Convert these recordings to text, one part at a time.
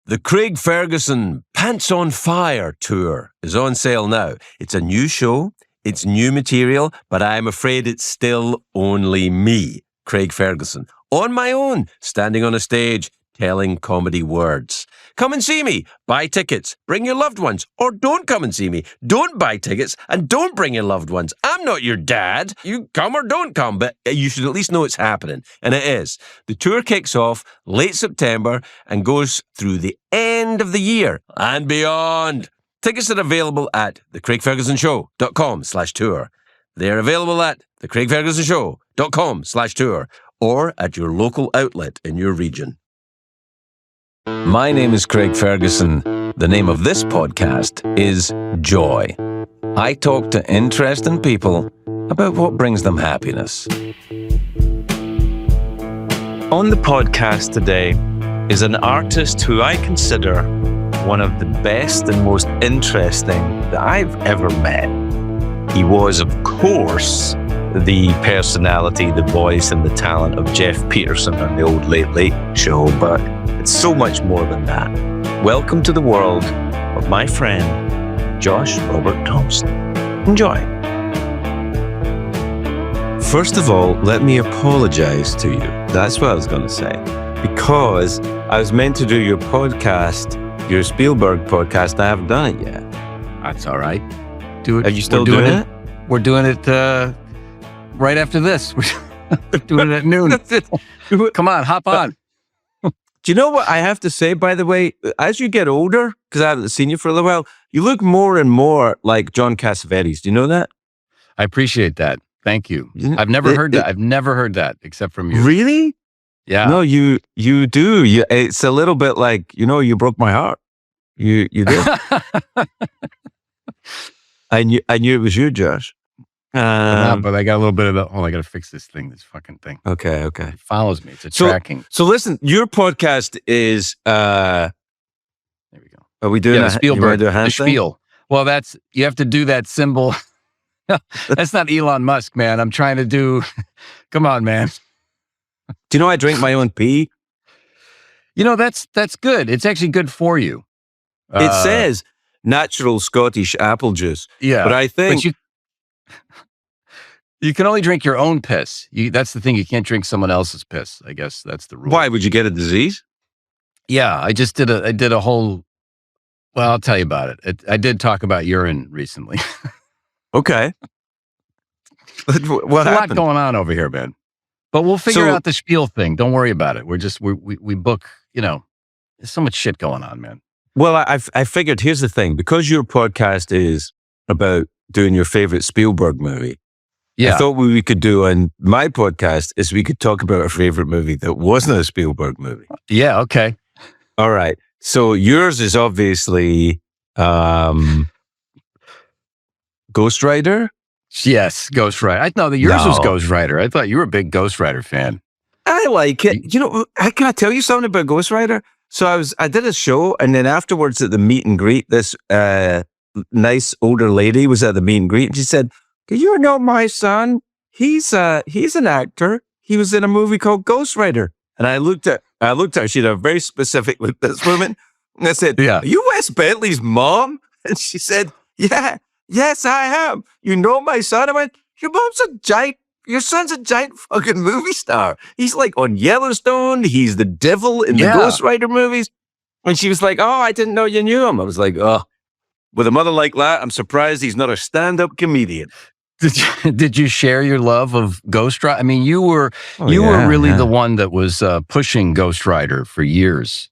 The Craig Ferguson Pants on Fire tour is on sale now. It's a new show, it's new material, but I'm afraid it's still only me, Craig Ferguson, on my own, standing on a stage, telling comedy words. Come and see me. Buy tickets. Bring your loved ones. Or don't come and see me. Don't buy tickets and don't bring your loved ones. I'm not your dad. You come or don't come, but you should at least know it's happening. And it is. The tour kicks off late September and goes through the end of the year and beyond. Tickets are available at thecraigfergusonshow.com/tour. They're available at thecraigfergusonshow.com/tour or at your local outlet in your region. My name is Craig Ferguson. The name of this podcast is Joy. I talk to interesting people about what brings them happiness. On the podcast today is an artist who I consider one of the best and most interesting that I've ever met. He was, of course, the personality, the voice, and the talent of Jeff Peterson on the old Late Late Show, but it's so much more than that. Welcome to the world of my friend, Josh Robert Thompson. Enjoy. First of all, let me apologize to you. That's what I was going to say. Because I was meant to do your podcast, your Spielberg podcast. I haven't done it yet. That's all right. Do it. Are you still doing it? We're doing it right after this. We're doing it at noon. Come on, hop on. Do you know what I have to say, by the way? As you get older, because I haven't seen you for a little while, you look more and more like John Cassavetes. Do you know that? I appreciate that. Thank you. I've never heard that. I've never heard that except from you. Really? Yeah. No, you do. It's a little bit like, you broke my heart. You did. I knew it was you, Josh. But I got a little bit of I got to fix this fucking thing. Okay. It follows me. It's a tracking. So listen, your podcast is, there we go. Are we doing the Spielberg, the spiel? Well, you have to do that symbol. That's not Elon Musk, man. I'm trying to do, come on, man. Do you know I drink my own pee? That's good. It's actually good for you. It says natural Scottish apple juice. Yeah. But I think... But you can only drink your own piss. That's the thing. You can't drink someone else's piss. I guess that's the rule. Why? Would you get a disease? Yeah. I did a whole... Well, I'll tell you about it. I did talk about urine recently. Okay. What There's a lot going on over here, man. But we'll figure out the spiel thing. Don't worry about it. We book, there's so much shit going on, man. Well, I figured, here's the thing. Because your podcast is about doing your favorite Spielberg movie, yeah. I thought what we could do on my podcast is we could talk about a favorite movie that wasn't a Spielberg movie. Yeah, okay. All right. So yours is obviously Ghost Rider? Yes, Ghost Rider. I thought that yours was Ghost Rider. I thought you were a big Ghost Rider fan. I like it. Can I tell you something about Ghost Rider? So I did a show, and then afterwards at the meet and greet, this nice older lady was at the meet and greet, and she said, "You know my son? He's an actor. He was in a movie called Ghost Rider." And I looked at her. She had a very specific look, this woman. And I said, "Yeah, are you Wes Bentley's mom?" And she said, "Yeah. Yes, I am. You know my son?" I went, your son's a giant fucking movie star. He's like on Yellowstone. He's the devil in the Ghost Rider movies. And she was like, "Oh, I didn't know you knew him." I was like, "Oh, with a mother like that, I'm surprised he's not a stand-up comedian." Did you share your love of Ghost Rider? I mean, you were really the one that was pushing Ghost Rider for years.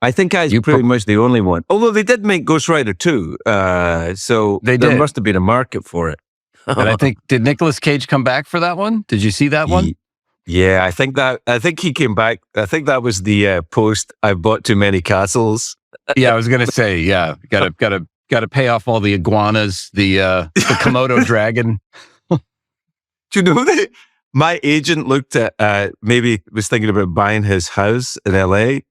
I think I was pretty much the only one. Although they did make Ghost Rider 2, so there must have been a market for it. And I think, did Nicolas Cage come back for that one? Did you see that one? Yeah, I think he came back. I think that was the post, "I've bought too many castles." Yeah, I was gonna say, yeah, gotta pay off all the iguanas, the Komodo dragon. Do you know that my agent looked at maybe was thinking about buying his house in LA?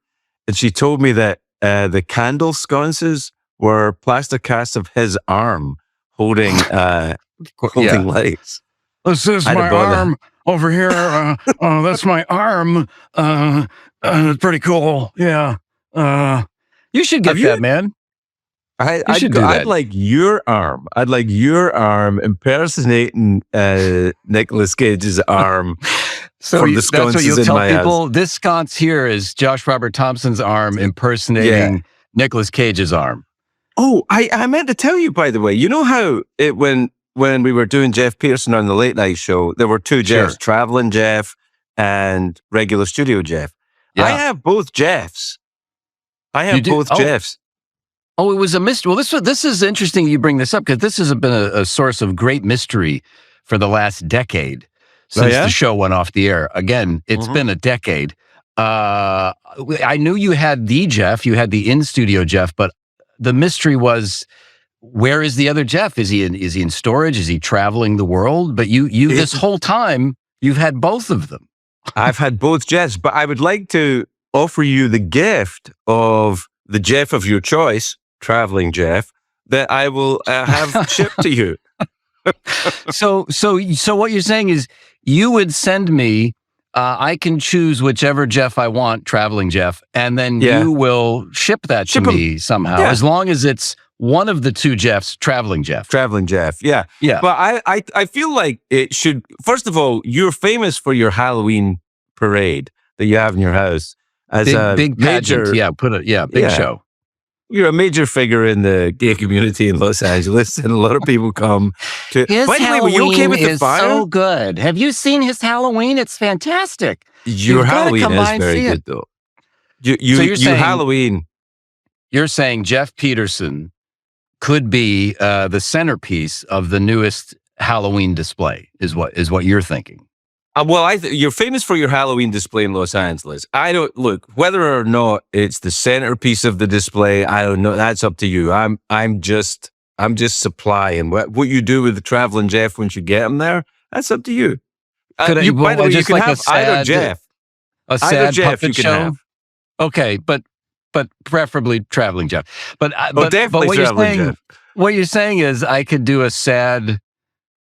And she told me that the candle sconces were plaster casts of his arm holding lights. This is my arm over here. That's my arm. It's pretty cool. Yeah. You should get that, man. I'd like your arm. I'd like your arm impersonating Nicolas Cage's arm. So that's what you'll tell people. This sconce here is Josh Robert Thompson's arm impersonating Nicolas Cage's arm. Oh, I meant to tell you, by the way. You know how when we were doing Jeff Peterson on the Late Night Show, there were two Jeffs, Traveling Jeff and regular studio Jeff. Yeah. I have both Jeffs. Jeffs. Oh, it was a mystery. Well, this is interesting you bring this up, because this has been a source of great mystery for the last decade since the show went off the air. Again, it's been a decade. I knew you had the Jeff, you had the in-studio Jeff, but the mystery was, where is the other Jeff? Is he in storage? Is he traveling the world? But you this whole time, you've had both of them. I've had both Jeffs, but I would like to offer you the gift of the Jeff of your choice, Traveling Jeff, that I will have shipped to you. So what you're saying is, you would send me, I can choose whichever Jeff I want, Traveling Jeff, and then you will ship that to me somehow, as long as it's one of the two Jeffs, Traveling Jeff. Traveling Jeff, yeah. But I feel like it should, first of all, you're famous for your Halloween parade that you have in your house. As a big pageant, big show. You're a major figure in the gay community in Los Angeles, and a lot of people come to. By the way, were you okay with the fire? So good. Have you seen his Halloween? It's fantastic. Your Halloween is very good, though. You're saying, Halloween. You're saying Jeff Peterson could be the centerpiece of the newest Halloween display, is what you're thinking. Well, you're famous for your Halloween display in Los Angeles. I don't look whether or not it's the centerpiece of the display. I don't know. That's up to you. I'm just supplying what you do with the Traveling Jeff once you get him there. That's up to you. By the way, you can have either Jeff, sad Jeff puppet you can show. have. Okay, but preferably Traveling Jeff. But definitely what Traveling Jeff. What you're saying is, I could do a sad,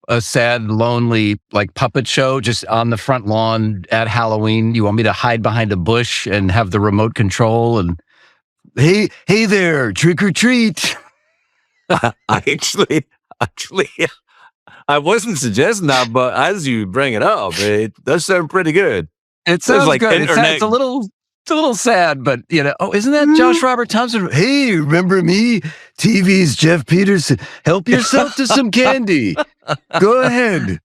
lonely, like, puppet show just on the front lawn at Halloween. You want me to hide behind a bush and have the remote control and, hey there, trick or treat. Actually, I wasn't suggesting that, but as you bring it up, it does sound pretty good. It sounds like good. It's a little sad, but isn't that Josh Robert Thompson? Hey, remember me? TV's Jeff Peterson. Help yourself to some candy. Go ahead.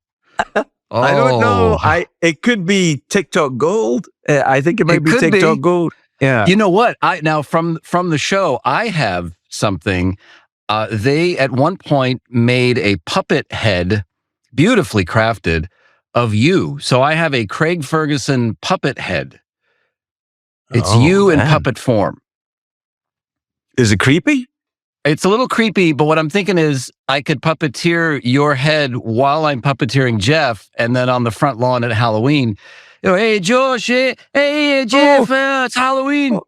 I don't know. It could be TikTok Gold. I think it might be TikTok Gold. Yeah. You know what? Now from the show, I have something. They at one point made a puppet head, beautifully crafted, of you. So I have a Craig Ferguson puppet head. It's you in puppet form. Is it creepy? It's a little creepy, but what I'm thinking is, I could puppeteer your head while I'm puppeteering Jeff, and then on the front lawn at Halloween, hey Josh, hey Jeff, it's Halloween.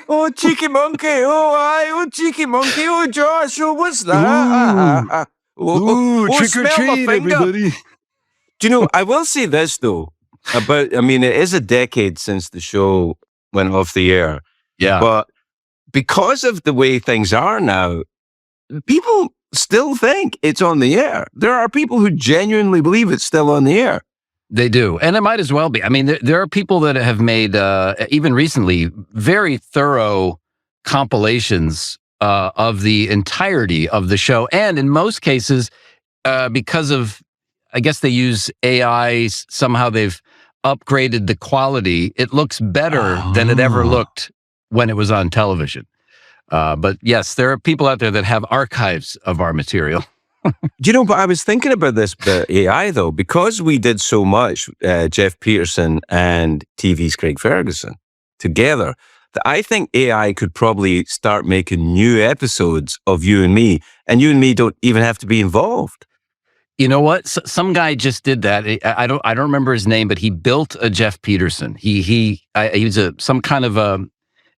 Oh, cheeky monkey! Oh, cheeky monkey! Oh, Josh! Oh, what's that? Trick or treat, everybody! Do you know? I will say this though. It is a decade since the show went off the air. Yeah. But because of the way things are now, people still think it's on the air. There are people who genuinely believe it's still on the air. They do. And it might as well be. I mean, there are people that have made, even recently, very thorough compilations of the entirety of the show. And in most cases, because of, I guess they use AI, somehow they've upgraded the quality. It looks better than it ever looked when it was on television. But yes, there are people out there that have archives of our material. But I was thinking about this AI though, because we did so much, Jeff Peterson and TV's Craig Ferguson together, that I think AI could probably start making new episodes of you and me don't even have to be involved. You know what? Some guy just did that. I don't remember his name, but he built a Jeff Peterson. He was some kind of a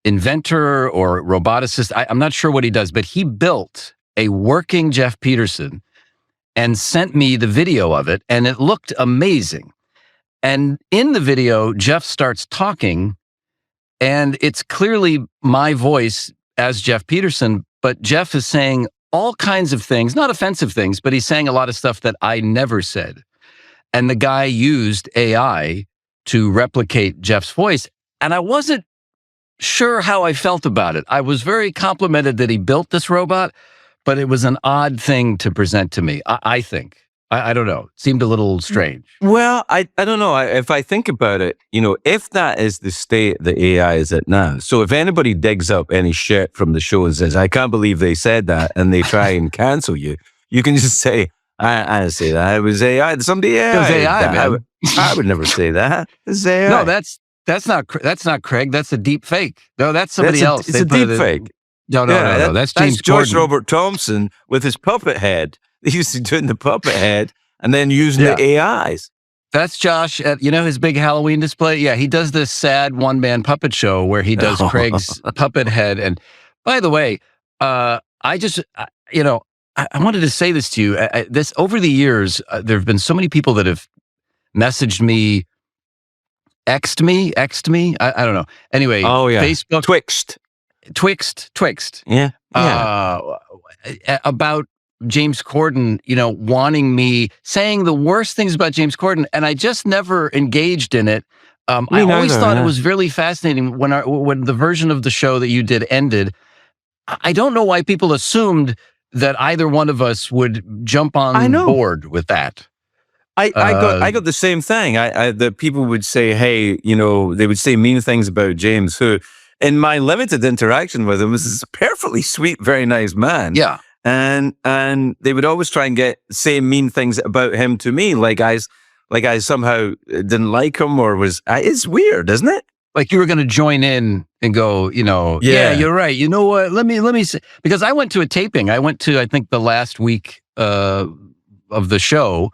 inventor or roboticist. I'm not sure what he does, but he built a working Jeff Peterson and sent me the video of it, and it looked amazing. And in the video, Jeff starts talking, and it's clearly my voice as Jeff Peterson, but Jeff is saying all kinds of things, not offensive things, but he's saying a lot of stuff that I never said. And the guy used AI to replicate Jeff's voice. And I wasn't sure how I felt about it. I was very complimented that he built this robot, but it was an odd thing to present to me, I think. I don't know. It seemed a little strange. Well, I don't know. If I think about it, if that is the state the AI is at now, so if anybody digs up any shit from the show and says, I can't believe they said that, and they try and cancel you, you can just say, I didn't say that. It was AI. Somebody AI. It was AI, man. I would never say that. It's AI. No, that's not Craig. That's a deep fake. No, that's somebody else. It's a deep fake. No. That's James George Corden. Robert Thompson with his puppet head. He used to do the puppet head and then using the AIs. That's Josh at, his big Halloween display. Yeah, he does this sad one-man puppet show where he does Craig's puppet head. And by the way, I wanted to say this to you. This over the years, there have been so many people that have messaged me, X'd me. I don't know. Anyway, Facebook. Twixt. Yeah. About James Corden, wanting me, saying the worst things about James Corden, and I just never engaged in it. I always thought it was really fascinating when the version of the show that you did ended. I don't know why people assumed that either one of us would jump on board with that. I got the same thing. The people would say, hey, they would say mean things about James, who, in my limited interaction with him, was a perfectly sweet, very nice man. Yeah. And they would always try and say mean things about him to me, like I somehow didn't like him or was. It's weird, isn't it? Like you were going to join in and go, yeah, you're right. You know what? Let me say, because I went to a taping. I went to, I think, the last week of the show.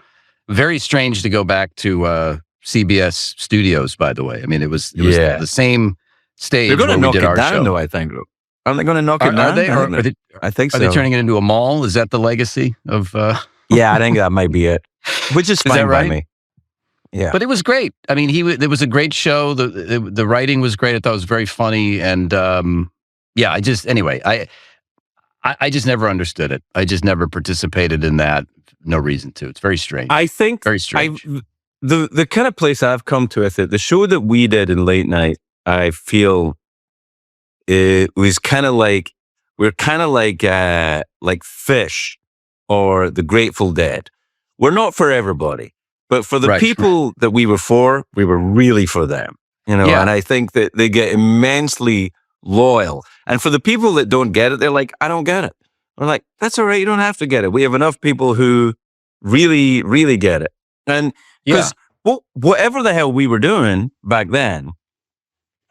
Very strange to go back to CBS Studios, by the way. I mean, it was the same stage. They're going to knock it down, show. Though, I think. Aren't they going to knock it down? I think so. Are they turning it into a mall? Is that the legacy of? Yeah, I think that might be it. Which is fine by me. Yeah, but it was great. I mean, it was a great show. The writing was great. I thought it was very funny, and I just never understood it. I just never participated in that. No reason to. It's very strange. I think very strange. The kind of place I've come to with it, the show that we did in late night, I feel it was kind of like we're kind of like Fish or the Grateful Dead. We're not for everybody, but for the people that we were really for them. And I think that they get immensely loyal. And for the people that don't get it, they're like, I don't get it. We're like, that's all right. You don't have to get it. We have enough people who really, really get it. And because whatever the hell we were doing back then,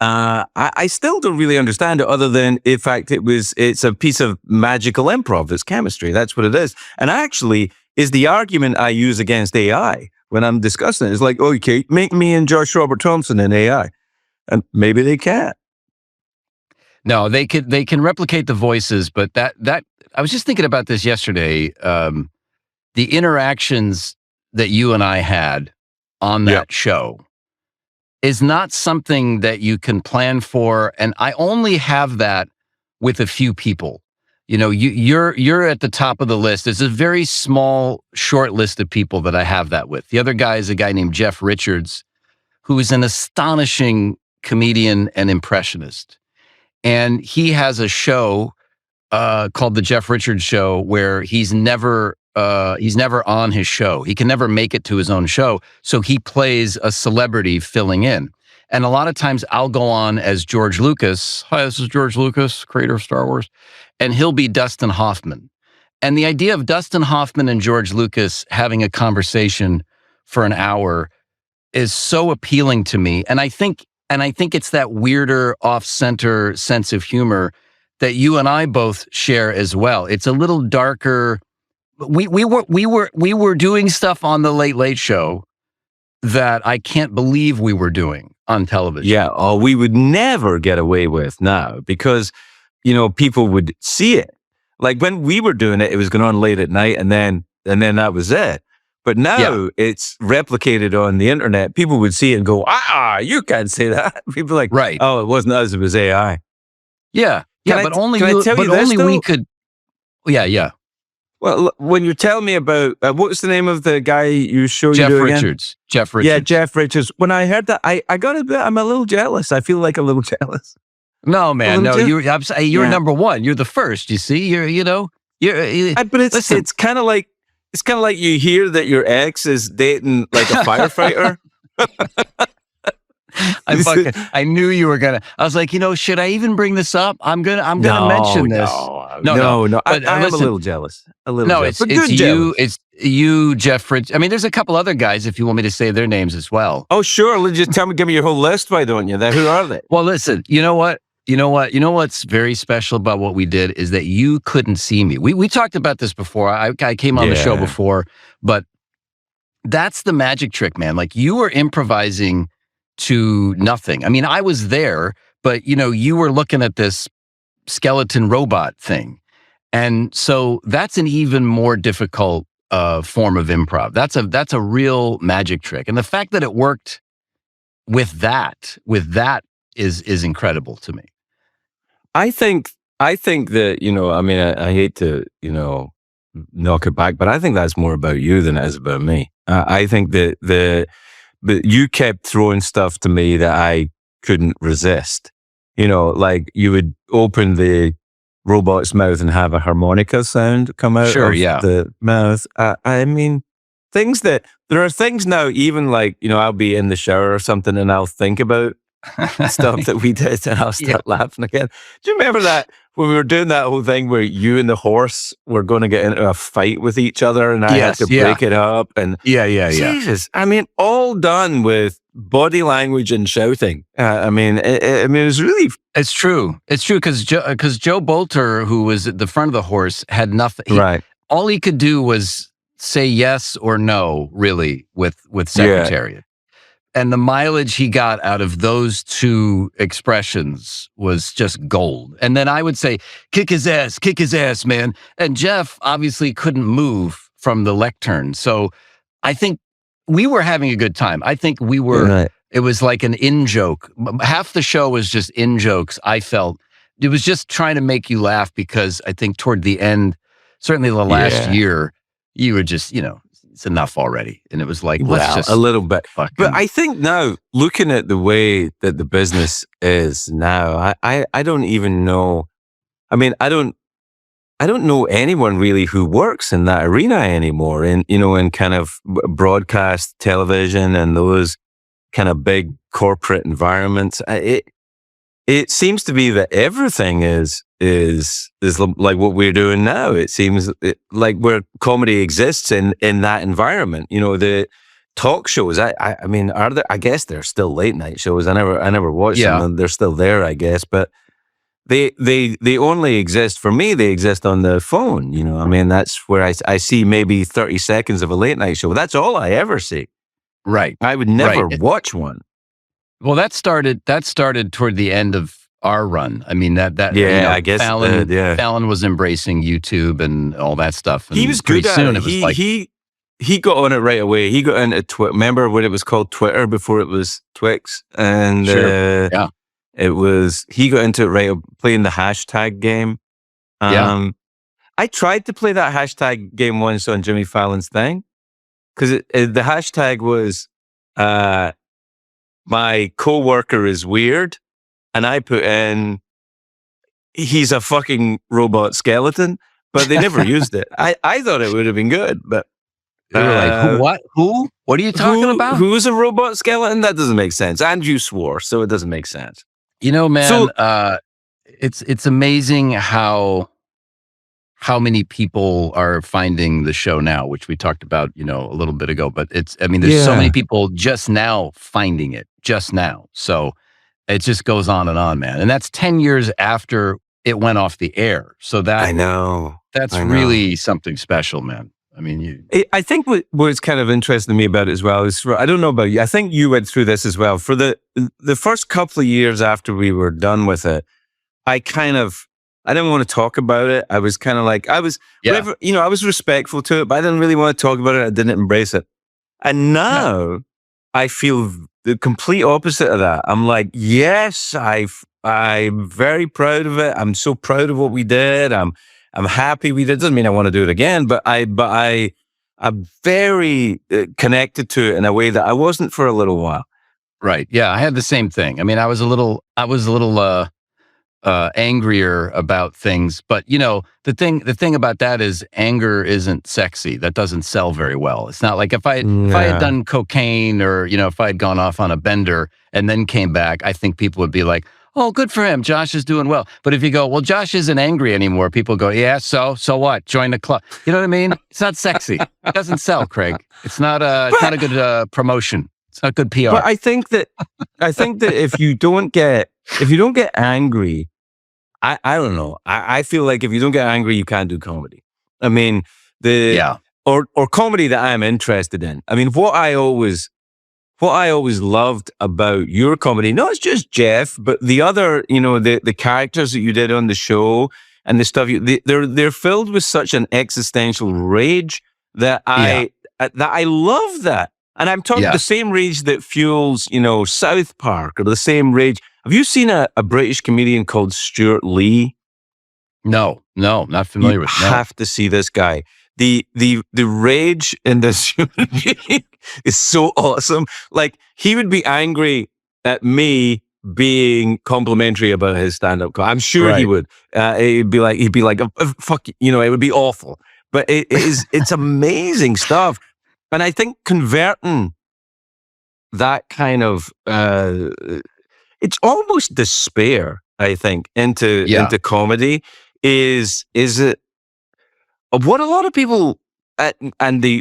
I still don't really understand it other than, in fact, it's a piece of magical improv. It's chemistry. That's what it is. And actually is the argument I use against AI when I'm discussing it. It's like, okay, make me and Josh Robert Thompson in AI. And maybe they can't. No, they can replicate the voices, but that I was just thinking about this yesterday. The interactions that you and I had on that show is not something that you can plan for, and I only have that with a few people. You're at the top of the list. It's a very small, short list of people that I have that with. The other guy is a guy named Jeff Richards, who is an astonishing comedian and impressionist. And he has a show called The Jeff Richards Show where he's never on his show. He can never make it to his own show. So he plays a celebrity filling in. And a lot of times I'll go on as George Lucas. Hi, this is George Lucas, creator of Star Wars. And he'll be Dustin Hoffman. And the idea of Dustin Hoffman and George Lucas having a conversation for an hour is so appealing to me. And I think it's that weirder, off-center sense of humor that you and I both share as well. It's a little darker. We were doing stuff on the Late Late Show that I can't believe we were doing on television. Yeah, we would never get away with now because, people would see it. Like when we were doing it, it was going on late at night and then that was it. But now it's replicated on the internet. People would see it and go, you can't say that. People are like, right. Oh, it wasn't us, it was AI. Yeah. But only we could. Yeah. Well, when you're telling me about what's the name of the guy you show Jeff you do Richards. again? Jeff Richards. Yeah, Jeff Richards. When I heard that, I got a bit. I'm a little jealous. I feel like a little jealous. No, man. No, you're number one. You're the first. You see, But it's kind of like you hear that your ex is dating like a firefighter. I knew you were gonna. I was like, should I even bring this up? I'm gonna mention this. No. I'm a little jealous. It's you, Jeff Richards. I mean, there's a couple other guys. If you want me to say their names as well. Oh, sure. Just give me your whole list. Why don't you? Who are they? Well, listen. You know what? What's very special about what we did is that you couldn't see me. We talked about this before. I came on the show before, but that's the magic trick, man. Like, you were improvising to nothing. I mean, I was there, but you were looking at this skeleton robot thing. And so that's an even more difficult form of improv. That's a real magic trick. And the fact that it worked with that is incredible to me. I think that, I mean, I hate to, knock it back, but I think that's more about you than it is about me. I think that you kept throwing stuff to me that I couldn't resist. Like you would open the robot's mouth and have a harmonica sound come out of the mouth. I mean, there are things now, even like, I'll be in the shower or something and I'll think about stuff that we did and I'll start laughing again. Do you remember that when we were doing that whole thing where you and the horse were going to get into a fight with each other and I had to break it up? And Jesus, I mean, all done with body language and shouting. I mean, it was really... It's true because Joe Bolter, who was at the front of the horse, had nothing. Right. All he could do was say yes or no, really, with Secretariat. And the mileage he got out of those two expressions was just gold. And then I would say, kick his ass, man. And Jeff obviously couldn't move from the lectern. So I think we were having a good time. I think we were, right. It was like an in-joke. Half the show was just in-jokes, I felt. It was just trying to make you laugh because I think toward the end, certainly the last year, you were just, it's enough already. And it was like, let's just a little bit. But I think now, looking at the way that the business is now, I don't even know. I mean, I don't know anyone really who works in that arena anymore. In kind of broadcast television and those kind of big corporate environments. It seems to be that everything is like what we're doing now. It seems like where comedy exists in that environment. The talk shows. I mean, are there? I guess they're still late night shows. I never watched them. And they're still there, I guess. But they only exist for me. They exist on the phone. I mean, that's where I see maybe 30 seconds of a late night show. That's all I ever see. Right. I would never watch one. Well, that started toward the end of our run. I mean, I guess Fallon was embracing YouTube and all that stuff. And he was good at it. He got on it right away. He got into Twitter. Remember when it was called Twitter before it was Twix? And it was, he got into it right, playing the hashtag game. I tried to play that hashtag game once on Jimmy Fallon's thing. Because the hashtag was, my coworker is weird. And I put in, he's a fucking robot skeleton. But they never used it. I thought it would have been good, but they were like, what? Who? What are you talking about? Who's a robot skeleton? That doesn't make sense. And you swore, so it doesn't make sense. Man, it's amazing how many people are finding the show now, which we talked about, a little bit ago. But there's so many people just now finding it, just now. So it just goes on, man. And that's 10 years after it went off the air. So that I know. That's really something special, man. I mean, I think what's kind of interesting to me about it as well is, I don't know about you, I think you went through this as well. For the first couple of years after we were done with it, I didn't want to talk about it. I was kind of like, I was respectful to it, but I didn't really want to talk about it. I didn't embrace it. And now I feel the complete opposite of that. I'm like, yes, I I'm very proud of it. I'm so proud of what we did. I'm happy we did. Doesn't mean I want to do it again, but I'm very connected to it in a way that I wasn't for a little while. Right. Yeah, I had the same thing. I mean, I was a little angrier about things, but the thing about that is anger isn't sexy. That doesn't sell very well. It's not like if I had done cocaine or if I had gone off on a bender and then came back, I think people would be like, "Oh, good for him. Josh is doing well." But if you go, "Well, Josh isn't angry anymore," people go, "Yeah, so what? Join the club." You know what I mean? It's not sexy. It doesn't sell, Craig. It's not a good promotion. It's not good PR. But I think that if you don't get angry, I don't know. I feel like if you don't get angry, you can't do comedy. I mean, or comedy that I'm interested in. I mean, what I always loved about your comedy, not just Jeff, but the other, the characters that you did on the show and the stuff they're filled with such an existential rage that I love that. And I'm talking the same rage that fuels, South Park, or the same rage. Have you seen a British comedian called Stuart Lee? No, not familiar with. You have to see this guy. The rage in this human being is so awesome. Like, he would be angry at me being complimentary about his stand-up. I'm sure he would. He'd be like, fuck, it would be awful. But it's amazing stuff. And I think converting that kind of, it's almost despair, I think, into comedy is it what a lot of people,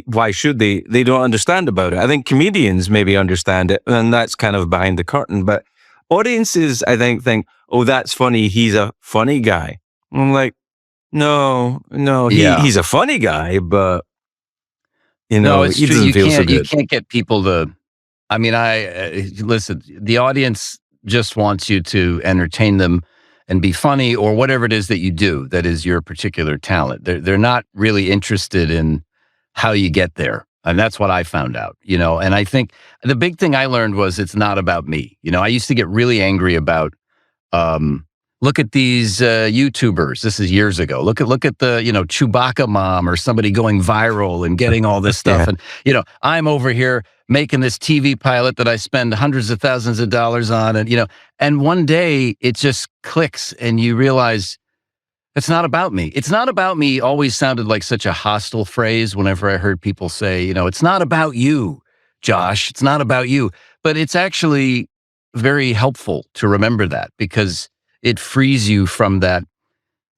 why should they don't understand about it. I think comedians maybe understand it, and that's kind of behind the curtain. But audiences, I think, "Oh, that's funny. He's a funny guy." I'm like, no, he's a funny guy, but no, it's he true. doesn't feel so good. You can't get people to. I mean, listen. The audience just wants you to entertain them and be funny, or whatever it is that you do that is your particular talent. They're not really interested in how you get there, and that's what I found out. And I think the big thing I learned was it's not about me. I used to get really angry about. Look at these YouTubers. This is years ago. Look at the Chewbacca mom or somebody going viral and getting all this stuff. And I'm over here making this TV pilot that I spend hundreds of thousands of dollars on, and one day it just clicks and you realize it's not about me. It's not about me always sounded like such a hostile phrase whenever I heard people say, it's not about you, Josh. It's not about you. But it's actually very helpful to remember that, because it frees you from that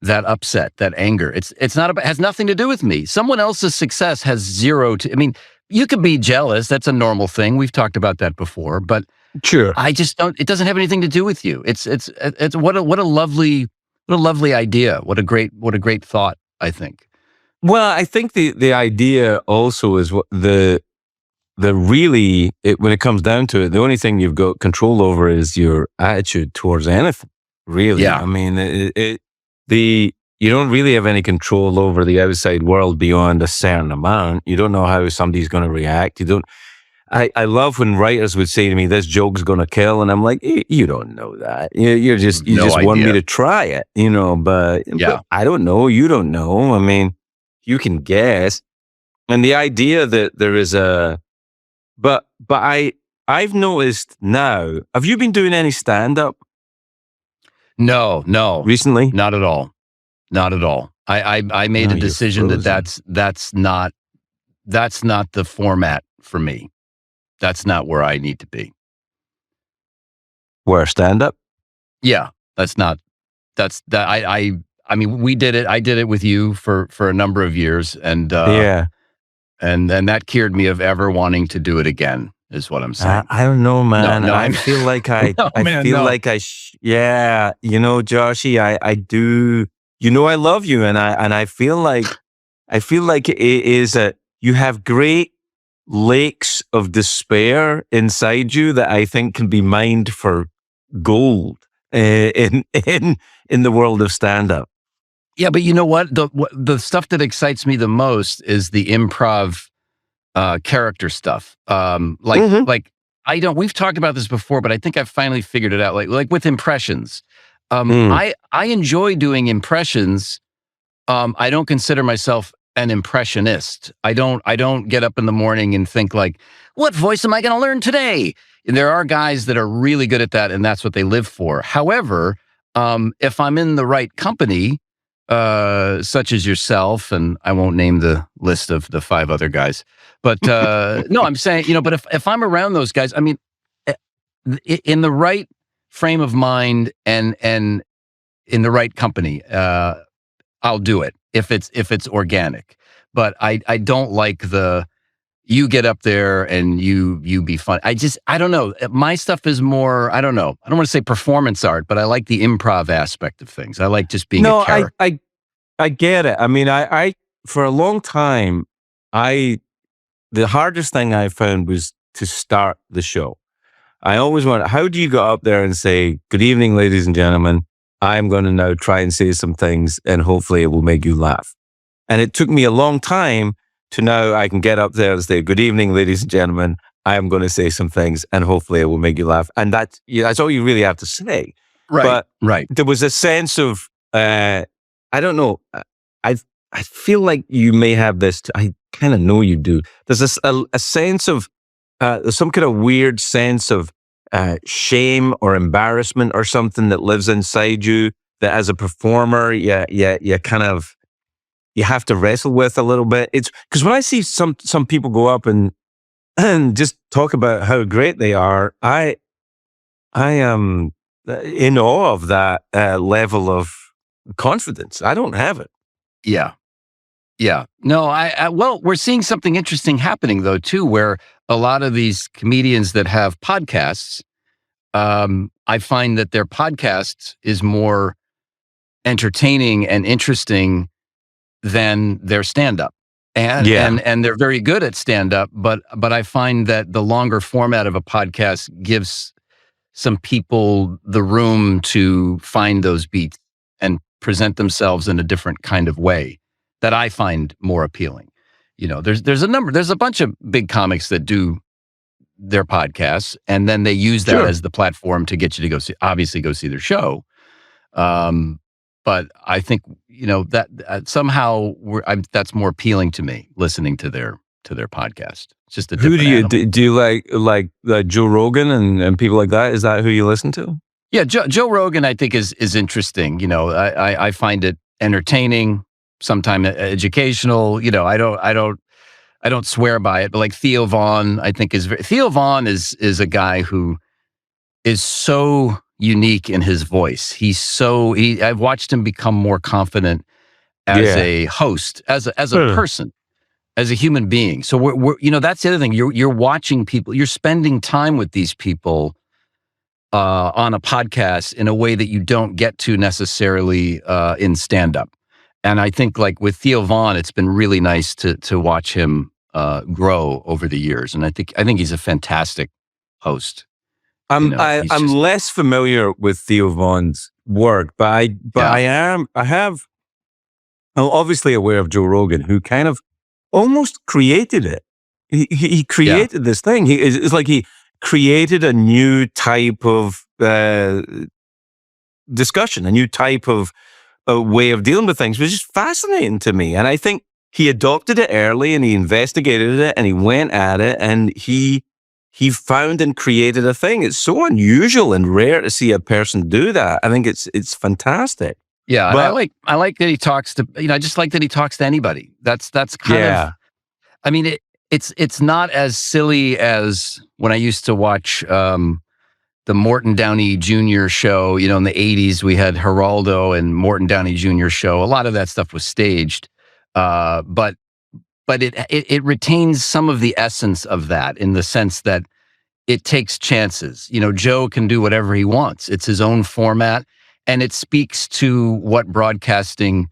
upset, that anger. It's not about, has nothing to do with me. Someone else's success has zero to. I mean, you could be jealous. That's a normal thing. We've talked about that before. But sure, I just don't. It doesn't have anything to do with you. It's what a lovely idea. What a great thought. I think. Well, I think the idea also is what the really when it comes down to it, the only thing you've got control over is your attitude towards anything. Really, I mean, you don't really have any control over the outside world beyond a certain amount. You don't know how somebody's going to react. You don't. I love when writers would say to me, "This joke's going to kill," and I'm like, "You don't know that. You just want me to try it, But I don't know. You don't know. I mean, you can guess." And the idea that there is but I've noticed now. Have you been doing any stand up? No. Recently? Not at all. I made a decision that's not the format for me. That's not where I need to be. Where, stand up? Yeah, I mean, we did it. I did it with you for a number of years, and and that cured me of ever wanting to do it again. Is what I'm saying. I don't know, man. No, I feel like Joshy, I do. I love you, and I feel like it is you have great lakes of despair inside you that I think can be mined for gold in the world of stand up. Yeah, but you know what? The stuff that excites me the most is the improv character stuff. Like I don't. We've talked about this before, but I think I've finally figured it out. Like with impressions, I enjoy doing impressions. I don't consider myself an impressionist. I don't get up in the morning and think like, what voice am I going to learn today? And there are guys that are really good at that, and that's what they live for. However, if I'm in the right company, such as yourself, and I won't name the list of the 5 other guys, but no, I'm saying, but if I'm around those guys, I mean, in the right frame of mind and in the right company, I'll do it if it's organic. But I don't like you get up there and you be fun. I don't know. My stuff is more, I don't know. I don't want to say performance art, but I like the improv aspect of things. I like just being a character. I get it. I mean, I for a long time, the hardest thing I found was to start the show. I always wondered, how do you go up there and say, good evening, ladies and gentlemen, I'm going to now try and say some things and hopefully it will make you laugh. And it took me a long time to now I can get up there and say, good evening, ladies and gentlemen, I am going to say some things and hopefully it will make you laugh. And that's all you really have to say. Right. But right. There was a sense of, I don't know, I feel like you may have this, I kind of know you do. There's a sense of, there's some kind of weird sense of shame or embarrassment or something that lives inside you that as a performer, you kind of, you have to wrestle with a little bit. It's because when I see some people go up and just talk about how great they are, I am in awe of that level of confidence. I don't have it. Yeah. Yeah. No, well, we're seeing something interesting happening though, too, where a lot of these comedians that have podcasts, I find that their podcast is more entertaining and interesting than their stand-up. And they're very good at stand-up, but I find that the longer format of a podcast gives some people the room to find those beats and present themselves in a different kind of way that I find more appealing. There's a bunch of big comics that do their podcasts, and then they use that as the platform to get you to go see their show. But I think that somehow that's more appealing to me, listening to their podcast. It's just a different animal. Do you like Joe Rogan and people like that? Is that who you listen to? Yeah, Joe Rogan I think is interesting. I find it entertaining, sometimes educational. I don't swear by it, but like Theo Vaughn, I think Theo Vaughn is a guy who is so unique in his voice. I've watched him become more confident as a host, as a person, as a human being. So we're that's the other thing. You're watching people. You're spending time with these people on a podcast in a way that you don't get to necessarily in stand-up. And I think like with Theo Vaughn, it's been really nice to watch him grow over the years. And I think he's a fantastic host. I'm less familiar with Theo Vaughn's work, but I'm obviously aware of Joe Rogan, who kind of almost created it. He created this thing. It's like he created a new type of discussion, a new type of way of dealing with things, which is fascinating to me. And I think he adopted it early and he investigated it and he went at it and he found and created a thing. It's so unusual and rare to see a person do that. I think it's fantastic. Yeah, but I like that he talks to, I just like that he talks to anybody. That's kind of, I mean, it's not as silly as when I used to watch the Morton Downey Jr. show. In the 80s, we had Geraldo and Morton Downey Jr. show. A lot of that stuff was staged, but it retains some of the essence of that in the sense that it takes chances. Joe can do whatever he wants. It's his own format, and it speaks to what broadcasting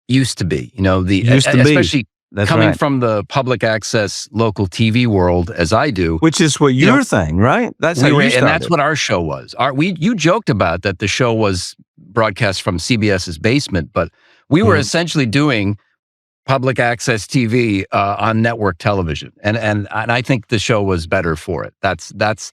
used to be. Especially coming from the public access local TV world, as I do, which is what your thing, right? That's how you started. And that's what our show was. You joked about that the show was broadcast from CBS's basement, but we were essentially doing public access TV on network television, and I think the show was better for it. That's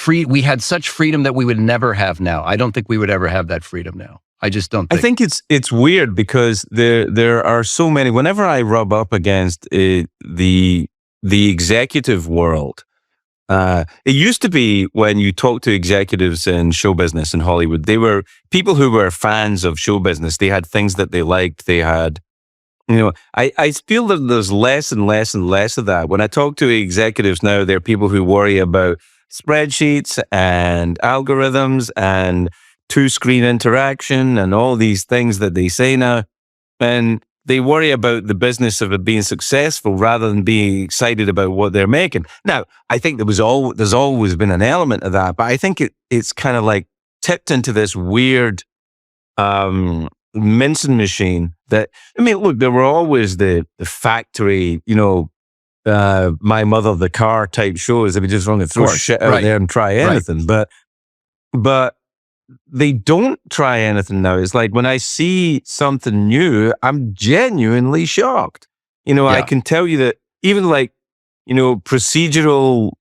we had such freedom that we would never have now. I don't think we would ever have that freedom now. I just don't think. I think it's weird because there are so many. Whenever I rub up against the executive world, it used to be when you talk to executives in show business in Hollywood, they were people who were fans of show business. They had things that they liked. They had, I feel that there's less and less and less of that. When I talk to executives now, they're people who worry about spreadsheets and algorithms and two-screen interaction and all these things that they say now. And they worry about the business of it being successful rather than being excited about what they're making. Now, I think there's always been an element of that, but I think it's kind of like tipped into this weird mincing machine that, look, there were always the factory, my mother, the car type shows that we just want to throw shit out there and try anything. But they don't try anything now. It's like when I see something new, I'm genuinely shocked. I can tell you that even procedural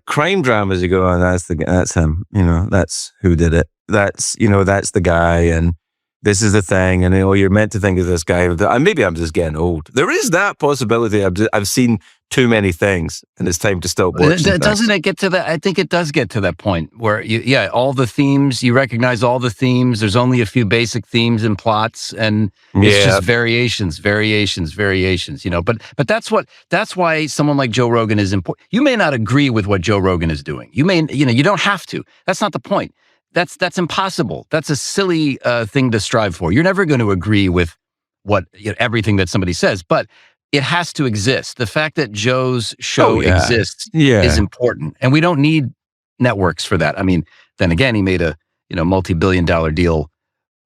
crime dramas, you go, oh, that's him. That's who did it. That's the guy, and this is the thing, and you're meant to think of this guy. Maybe I'm just getting old. There is that possibility. I've seen too many things, and it's time to stop watching. Doesn't it get to that? I think it does get to that point where all the themes, you recognize all the themes. There's only a few basic themes and plots, and it's just variations. But that's why someone like Joe Rogan is important. You may not agree with what Joe Rogan is doing. You may, you don't have to. That's not the point. That's impossible. That's a silly thing to strive for. You're never going to agree with what everything that somebody says, but it has to exist. The fact that Joe's show exists is important, and we don't need networks for that. Then again, he made a multi-billion-dollar deal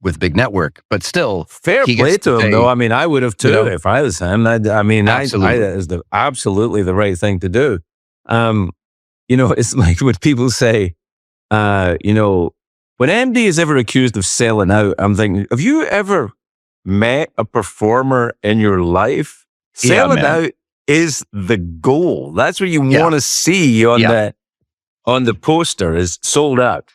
with big network, but still, fair play to him. Though I would have too if I was him. Absolutely. That is absolutely the right thing to do. It's like when people say, when MD is ever accused of selling out, I'm thinking, have you ever met a performer in your life? Selling out is the goal. That's what you want to see on the poster is sold out.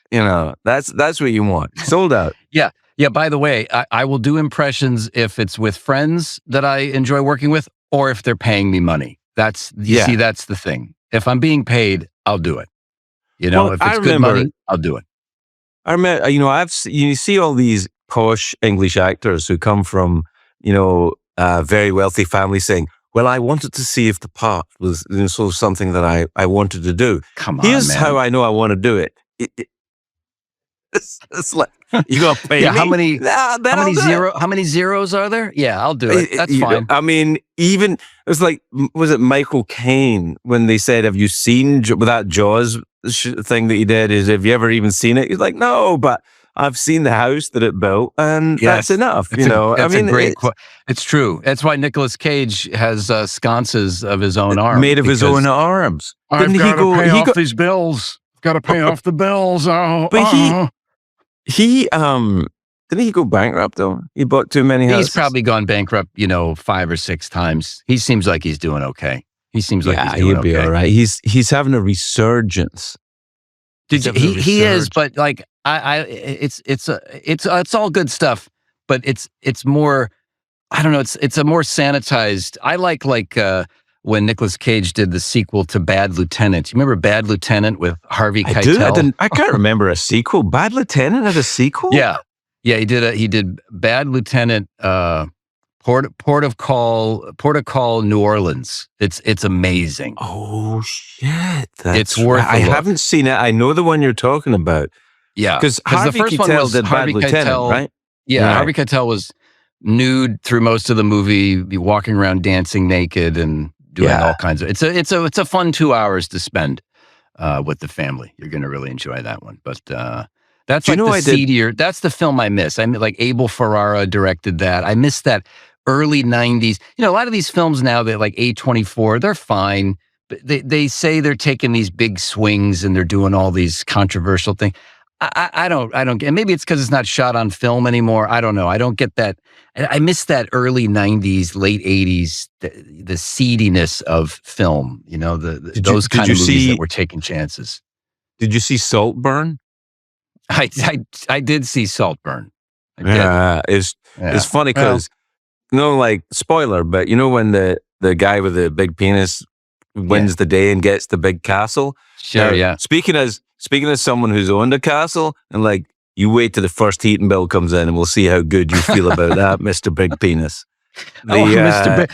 That's what you want. Sold out. Yeah. By the way, I will do impressions if it's with friends that I enjoy working with, or if they're paying me money. See, that's the thing. If I'm being paid, I'll do it. If it's good money, I'll do it. I remember, you see all these posh English actors who come from, very wealthy families saying, well, I wanted to see if the part was sort of something that I wanted to do. Come on, Here's how I know I want to do it. It's like, you got to pay me? How many zeros are there? Yeah, I'll do it. That's fine. Even, it was like, was it Michael Caine when they said, have you seen that Jaws thing that he did? Have you ever even seen it? He's like, no, but I've seen the house that it built, and that's enough. A great quote. It's true. That's why Nicolas Cage has sconces of his own arms. Made of his own arms. I've got to pay off these bills. Got to pay off the bills. But he didn't he go bankrupt though? He bought too many houses. He's probably gone bankrupt, 5 or 6 times. He seems like he's doing okay. He seems like he's doing okay. He'll be all right. He's having a resurgence. He is, but it's all good stuff, but it's more, I don't know, it's a more sanitized. I like when Nicolas Cage did the sequel to Bad Lieutenant. You remember Bad Lieutenant with Harvey Keitel? I can't remember a sequel. Bad Lieutenant had a sequel? Yeah, he did Bad Lieutenant, Port of Call, New Orleans. It's amazing. Oh shit! It's worth. I haven't seen it. I know the one you're talking about. Yeah, because Harvey Keitel did Bad Lieutenant, right? Yeah, right. Harvey Keitel was nude through most of the movie, be walking around dancing naked and doing all kinds of. It's a fun 2 hours to spend with the family. You're going to really enjoy that one. But that's the seedier. That's the film I miss. Like Abel Ferrara directed that. I miss that early 90s. A lot of these films now, they're like A24, they're fine. But they say they're taking these big swings and they're doing all these controversial things. I don't get, maybe it's because it's not shot on film anymore. I don't know. I don't get that. I miss that early 90s, late 80s, the seediness of film, those kind of movies that were taking chances. Did you see Saltburn? I did see Saltburn. It's funny because like spoiler, but when the guy with the big penis wins the day and gets the big castle. Sure, now, Speaking as someone who's owned a castle, and like you wait till the first heating bill comes in, and we'll see how good you feel about that, Mr. Big Penis. I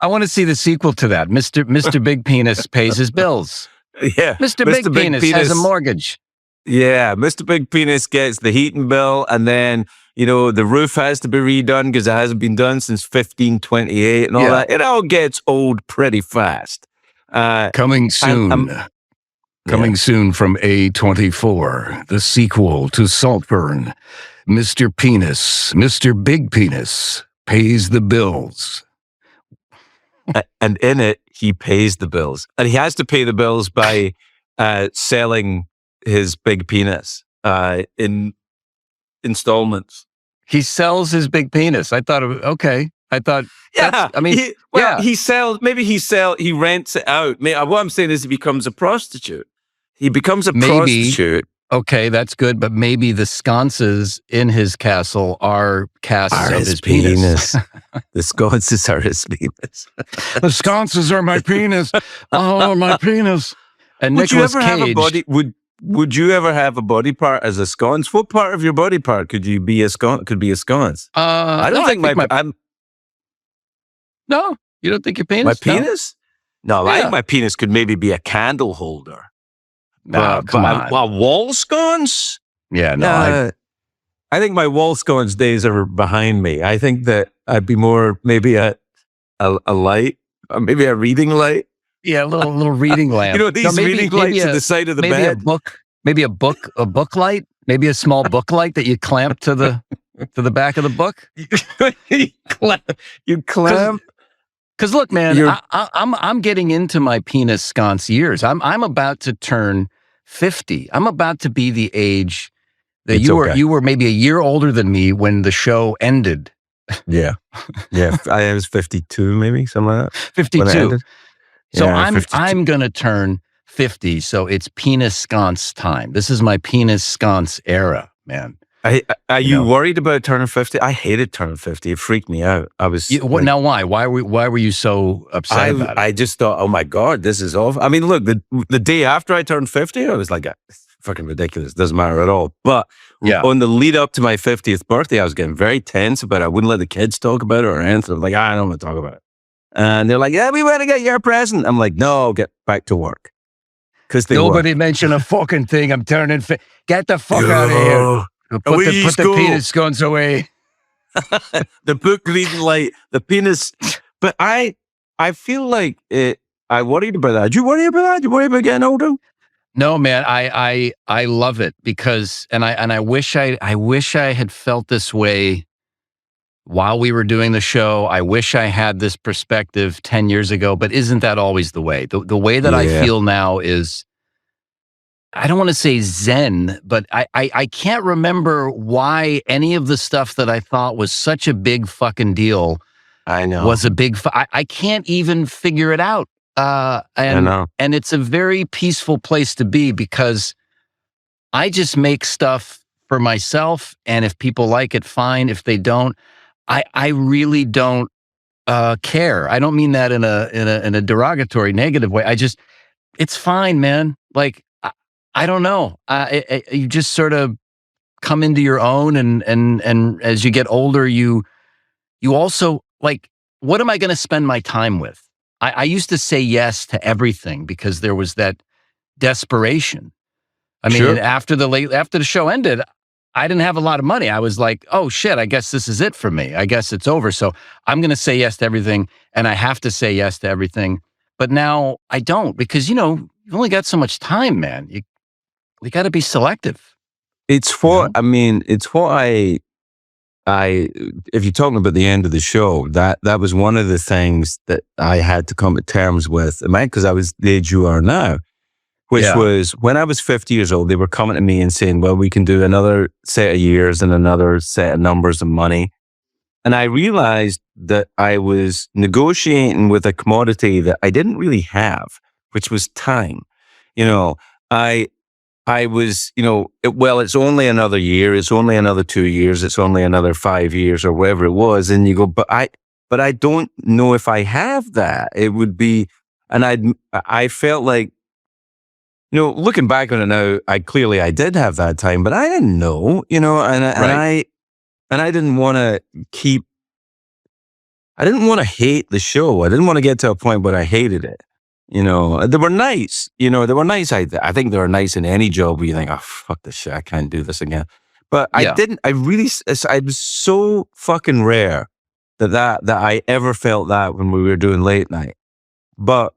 want to see the sequel to that. Mr. Big Penis pays his bills. Yeah, Mr. Big Penis has a mortgage. Yeah, Mr. Big Penis gets the heating bill, and then the roof has to be redone because it hasn't been done since 1528 and all that. It all gets old pretty fast. Coming soon. Coming soon from A24, the sequel to Saltburn. Mr. Penis, Mr. Big Penis pays the bills. And in it, he pays the bills. And he has to pay the bills by selling his big penis in installments. He sells his big penis. I thought, okay. I thought, he rents it out. What I'm saying is he becomes a prostitute. Prostitute. Okay, that's good, but maybe the sconces in his castle are casts of his penis. The sconces are his penis. The sconces are my penis. Oh, my penis. And Nicolas Cage. Would you ever have a body part as a sconce? What part of your body part could be a sconce? I don't think I'm. No, you don't think your penis? My penis? No, I think my penis could maybe be a candle holder. No, come on. Wall scones? Yeah, no. I think my wall scones days are behind me. I think that I'd be more maybe a light, or maybe a reading light. Yeah, a little reading lamp. These reading lights at the side of the bed. Maybe a book light. Maybe a small book light that you clamp to the back of the book. You clamp. Because look, man, I'm getting into my penis sconce years. I'm about to turn 50. I'm about to be the age that you were maybe a year older than me when the show ended. Yeah. I was 52, maybe something like that. 52. So I'm gonna turn 50. So it's penis sconce time. This is my penis sconce era, man. Are you worried about turning 50? I hated turning 50. It freaked me out. I was. Now, why? Why were you so upset about it? I just thought, oh my God, this is awful. I mean, look, the day after I turned 50, I was like, it's fucking ridiculous. Doesn't matter at all. But on the lead up to my 50th birthday, I was getting very tense about it. I wouldn't let the kids talk about it or anything. I'm like, I don't want to talk about it. And they're like, yeah, we want to get your present. I'm like, no, get back to work. Because nobody mentioned a fucking thing. I'm turning 50. Get the fuck out of here. Put the penis scones away. The book reading light, the penis. But I feel like I worried about that. Did you worry about that? Did you worry about getting older? No, man. I love it because I wish I had felt this way while we were doing the show. I wish I had this perspective 10 years ago, but isn't that always the way? The way that I feel now is, I don't want to say zen, but I can't remember why any of the stuff that I thought was such a big fucking deal was a big... I can't even figure it out. And it's a very peaceful place to be because I just make stuff for myself, and if people like it, fine. If they don't, I really don't care. I don't mean that in a derogatory, negative way. It's fine, man. Like, I don't know. You just sort of come into your own, and as you get older, you also like, what am I going to spend my time with? I used to say yes to everything because there was that desperation. I mean, after the show ended, I didn't have a lot of money. I was like, oh shit, I guess this is it for me. I guess it's over. So I'm going to say yes to everything, and I have to say yes to everything. But now I don't, because you've only got so much time, man. You got to be selective. It's what if you're talking about the end of the show, that was one of the things that I had to come to terms with, because I was the age you are now, which was when I was 50 years old, they were coming to me and saying, well, we can do another set of years and another set of numbers and money. And I realized that I was negotiating with a commodity that I didn't really have, which was time. I was, it's only another year, it's only another 2 years, it's only another 5 years or whatever it was. And you go, but I don't know if I have that. It would be, and I felt like, looking back on it now, I did have that time, but I didn't know, and I didn't want to I didn't want to hate the show. I didn't want to get to a point where I hated it. They were nice. They were nice. I think they were nice in any job where you think, oh, fuck this shit, I can't do this again. But I didn't, I was so fucking rare that I ever felt that when we were doing late night. But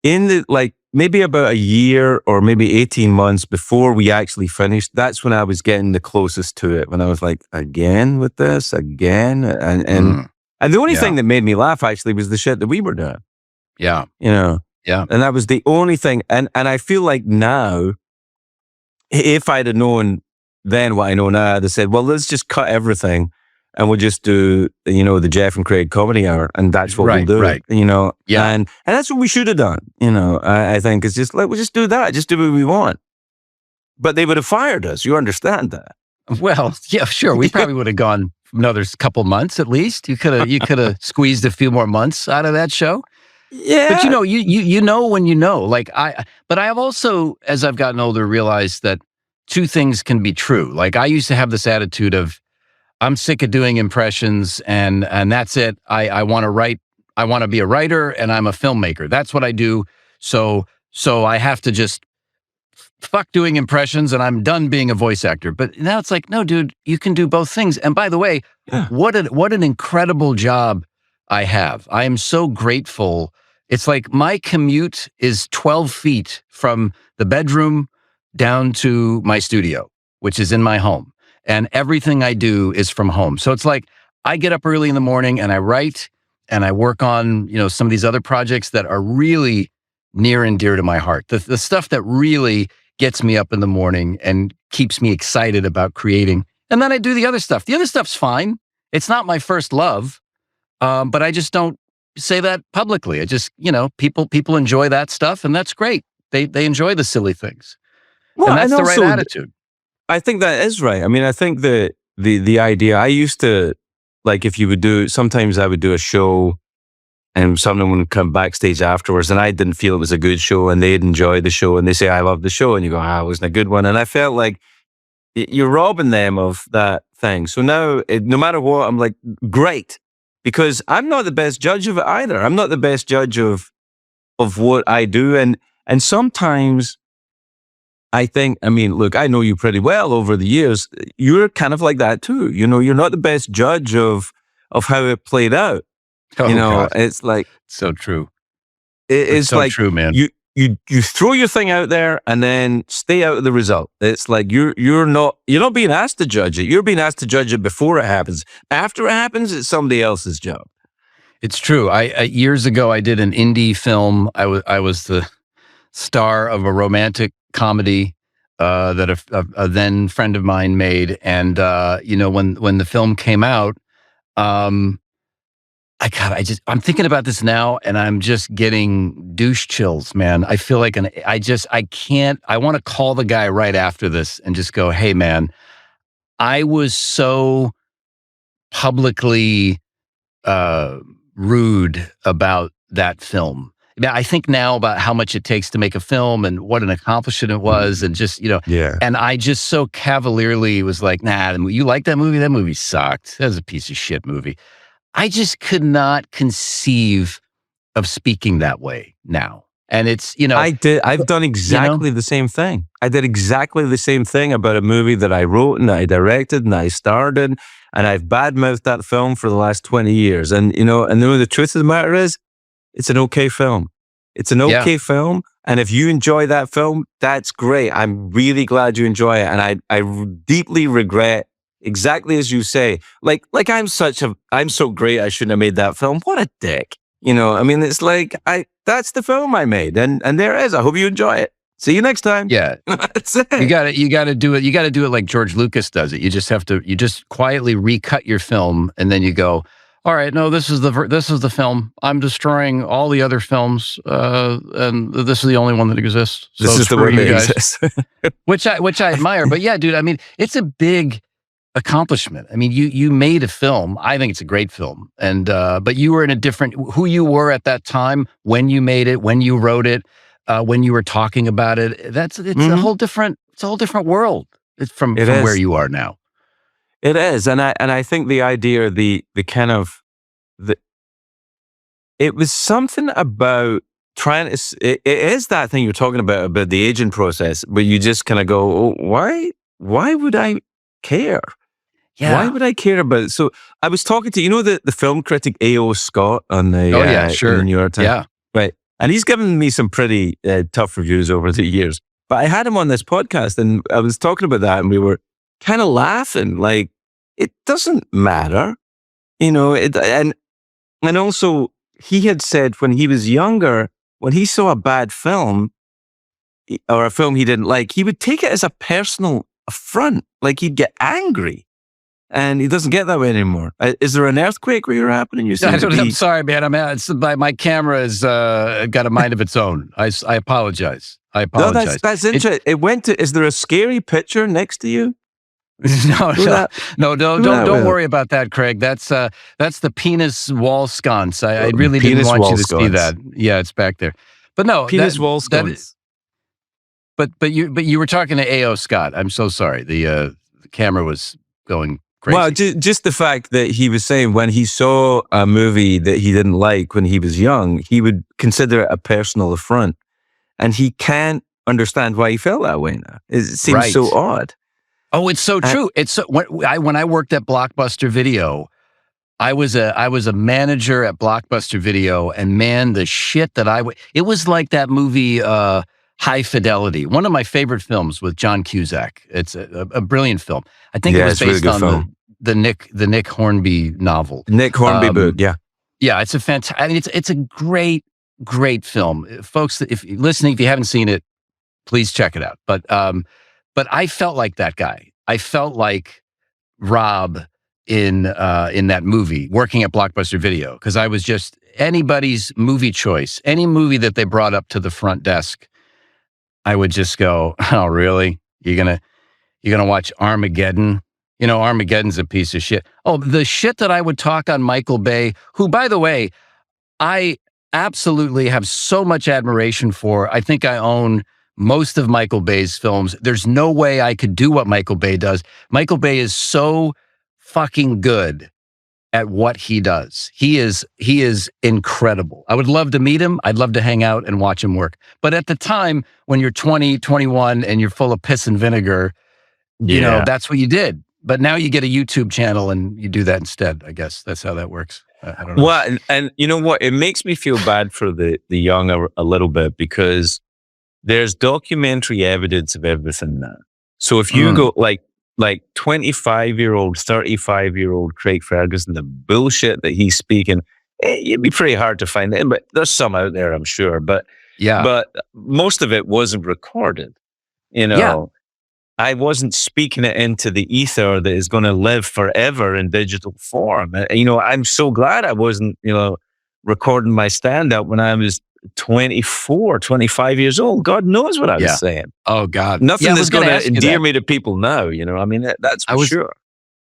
in the, maybe about a year or maybe 18 months before we actually finished, that's when I was getting the closest to it. When I was like, again with this, again. And the only thing that made me laugh actually was the shit that we were doing. Yeah. Yeah. And that was the only thing. And I feel like now, if I'd have known then what I know now, I'd have said, well, let's just cut everything and we'll just do, the Jeff and Craig Comedy Hour. And that's what we'll do. Right. Yeah. And that's what we should have done. I think it's just we'll just do that. Just do what we want. But they would have fired us. You understand that? Well, yeah, sure. We probably would have gone another couple months at least. You could have squeezed a few more months out of that show. Yeah. But you know when you know. But I have also, as I've gotten older, realized that two things can be true. Like I used to have this attitude of, I'm sick of doing impressions and that's it. I want to write. I want to be a writer and I'm a filmmaker. That's what I do. So I have to just fuck doing impressions and I'm done being a voice actor. But now it's like, no, dude, you can do both things. And by the way, what an incredible job I have. I am so grateful. It's like my commute is 12 feet from the bedroom down to my studio, which is in my home. And everything I do is from home. So it's like I get up early in the morning and I write and I work on, some of these other projects that are really near and dear to my heart. The stuff that really gets me up in the morning and keeps me excited about creating. And then I do the other stuff. The other stuff's fine. It's not my first love, but I just don't say that publicly. I just, people enjoy that stuff and that's great. They enjoy the silly things. Well, and that's the right attitude. I think that is right. I mean, I think the idea, I used to, if you would sometimes I would do a show and someone would come backstage afterwards and I didn't feel it was a good show and they'd enjoy the show and they say, I love the show. And you go, it wasn't a good one. And I felt like you're robbing them of that thing. So now, no matter what, I'm like, great. Because I'm not the best judge of it either. I'm not the best judge of what I do. And sometimes I think, look, I know you pretty well over the years. You're kind of like that too. You're not the best judge of how it played out. Oh, God. It's like so true. It's so like true, man. You throw your thing out there and then stay out of the result. It's like you're not being asked to judge it. You're being asked to judge it before it happens. After it happens, it's somebody else's job. It's true. I years ago I did an indie film. I was the star of a romantic comedy that a then friend of mine made, and when the film came out, I'm thinking about this now, and I'm just getting douche chills, man. I feel like I can't. I want to call the guy right after this and just go, hey, man, I was so publicly rude about that film. I think now about how much it takes to make a film and what an accomplishment it was, and just, and I just so cavalierly was like, nah, you like that movie? That movie sucked. That was a piece of shit movie. I just could not conceive of speaking that way now. And it's, I've done exactly the same thing. I did exactly the same thing about a movie that I wrote and I directed and I starred in, and I've badmouthed that film for the last 20 years. And, the truth of the matter is, it's an okay film. It's an okay film. And if you enjoy that film, that's great. I'm really glad you enjoy it. And I deeply regret, exactly as you say, like I'm so great, I shouldn't have made that film. What a dick. It's like, that's the film I made. And there it is. I hope you enjoy it. See you next time. Yeah. That's it. You got to do it. You got to do it like George Lucas does it. You just quietly recut your film. And then you go, all right, no, this is the film. I'm destroying all the other films, and this is the only one that exists. So This is the screw one you that guys. exists. which I admire. But yeah, dude, I mean, it's a big accomplishment. I mean, you made a film. I think it's a great film, and but you were in a different who you were at that time when you made it, when you wrote it, when you were talking about it. It's a whole different world. It's from where you are now. It is, and I think the idea, the kind of it was something about trying to. It is that thing you're talking about the aging process, where you just kind of go, oh, why would I care? Yeah. Why would I care about it? So I was talking to the film critic A.O. Scott on the sure, the New York Times, yeah, right, and he's given me some pretty tough reviews over the years. But I had him on this podcast, and I was talking about that, and we were kind of laughing, like, it doesn't matter, and also he had said when he was younger, when he saw a bad film or a film he didn't like, he would take it as a personal affront, like he'd get angry, and he doesn't get that way anymore. Is there an earthquake where you're happening? I'm sorry, man. My camera has got a mind of its own. I apologize. No, that's interesting. It went to. Is there a scary picture next to you? No, don't worry about that, Craig. That's the penis wall sconce. I really didn't want you to see that. Yeah, it's back there. But no, penis wall sconce. But you were talking to A.O. Scott. I'm so sorry. The camera was going crazy. Well, just the fact that he was saying when he saw a movie that he didn't like when he was young, he would consider it a personal affront, and he can't understand why he felt that way now. It seems so odd. Oh, it's so true. It's so, when I worked at Blockbuster Video, I was a manager at Blockbuster Video, and man, the shit that it was like that movie High Fidelity, one of my favorite films with John Cusack. It's a brilliant film. I think it was based on the Nick Hornby novel. Nick Hornby book, yeah. Yeah, it's a fantastic. I mean, it's a great film, folks. If you're listening, if you haven't seen it, please check it out. But I felt like that guy. I felt like Rob in that movie, working at Blockbuster Video, because I was just anybody's movie choice. Any movie that they brought up to the front desk, I would just go, "Oh, really? You're gonna watch Armageddon? Armageddon's a piece of shit." Oh, the shit that I would talk on Michael Bay, who, by the way, I absolutely have so much admiration for. I think I own most of Michael Bay's films. There's no way I could do what Michael Bay does. Michael Bay is so fucking good at what he does. He is incredible. I would love to meet him. I'd love to hang out and watch him work. But at the time when you're 20, 21 and you're full of piss and vinegar, that's what you did. But now you get a YouTube channel and you do that instead. I guess that's how that works. I don't know. Well, and you know what? It makes me feel bad for the young a little bit, because there's documentary evidence of everything now. So if you go like 25-year-old, 35-year-old Craig Ferguson, the bullshit that he's speaking, it'd be pretty hard to find it. But there's some out there, I'm sure. But most of it wasn't recorded. I wasn't speaking it into the ether that is going to live forever in digital form. I'm so glad I wasn't, recording my stand-up when I was 24, 25 years old. God knows what I was saying. Oh, God. Nothing that's going to endear me to people now, I mean, that's for sure.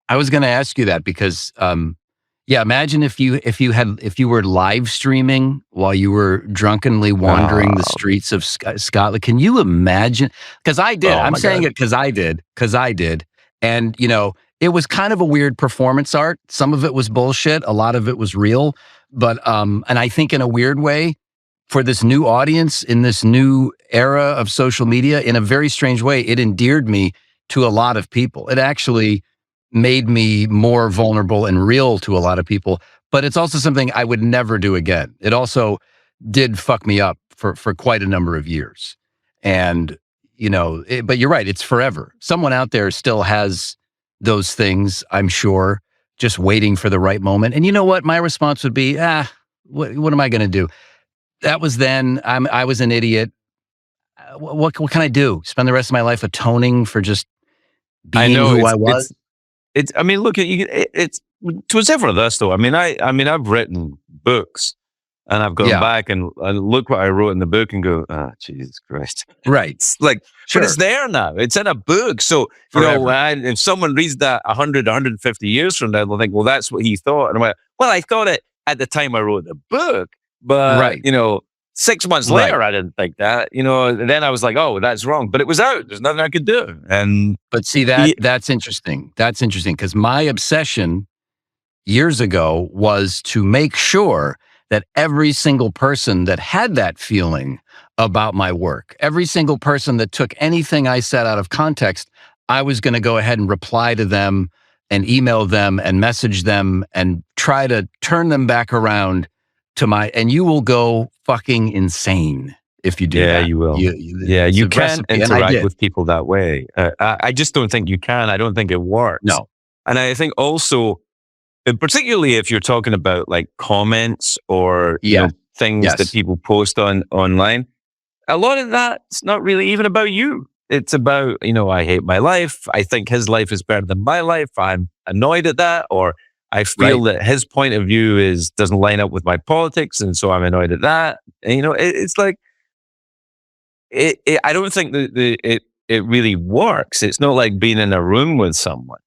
I was going to ask you that because, imagine if you were live streaming while you were drunkenly wandering the streets of Scotland. Can you imagine? Because I did. I'm saying it because I did. And, it was kind of a weird performance art. Some of it was bullshit. A lot of it was real. But, and I think in a weird way, for this new audience in this new era of social media, in a very strange way, it endeared me to a lot of people. It actually made me more vulnerable and real to a lot of people. But it's also something I would never do again. It also did fuck me up for quite a number of years. And, but you're right, it's forever. Someone out there still has those things, I'm sure, just waiting for the right moment. And you know what? My response would be, what am I going to do? That was then. I was an idiot. What can I do? Spend the rest of my life atoning for just being who I was? I mean, look, it's to ever this though. I mean, I've written books, and I've gone back and look what I wrote in the book and go, Jesus Christ. Right. It's like, but it's there now. It's in a book. So, you know, if someone reads that 100, 150 years from now, they'll think, well, that's what he thought. And I'm like, well, I thought it at the time I wrote the book, but, you know, 6 months later, I didn't think that, you know, and then I was like, oh, that's wrong, but it was out. There's nothing I could do. But see, that's interesting. That's interesting because my obsession years ago was to make sure that every single person that had that feeling about my work, every single person that took anything I said out of context, I was going to go ahead and reply to them and email them and message them and try to turn them back around to and you will go fucking insane if you do that. Yeah, you will. You can't interact with people that way. I just don't think you can. I don't think it works. No. And I think also, particularly if you're talking about like comments or you know, things that people post online, a lot of that's not really even about you. It's about, you know, I hate my life. I think his life is better than my life. I'm annoyed at that. Or I feel that his point of view doesn't line up with my politics. And so I'm annoyed at that. And, you know, it's like, I don't think that it really works. It's not like being in a room with someone.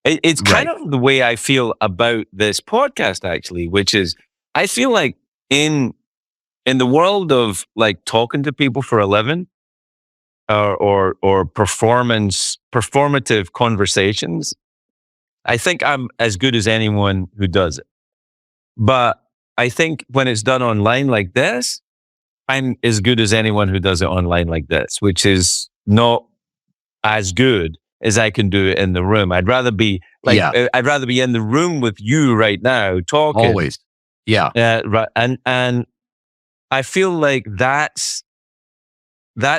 It's kind of the way I feel about this podcast, actually, which is I feel like in the world of like talking to people for a living or performative conversations, I think I'm as good as anyone who does it. But I think when it's done online like this, I'm as good as anyone who does it online like this, which is not as good as I can do it in the room. I'd rather be I'd rather be in the room with you right now talking. Always. Yeah. And I feel like that's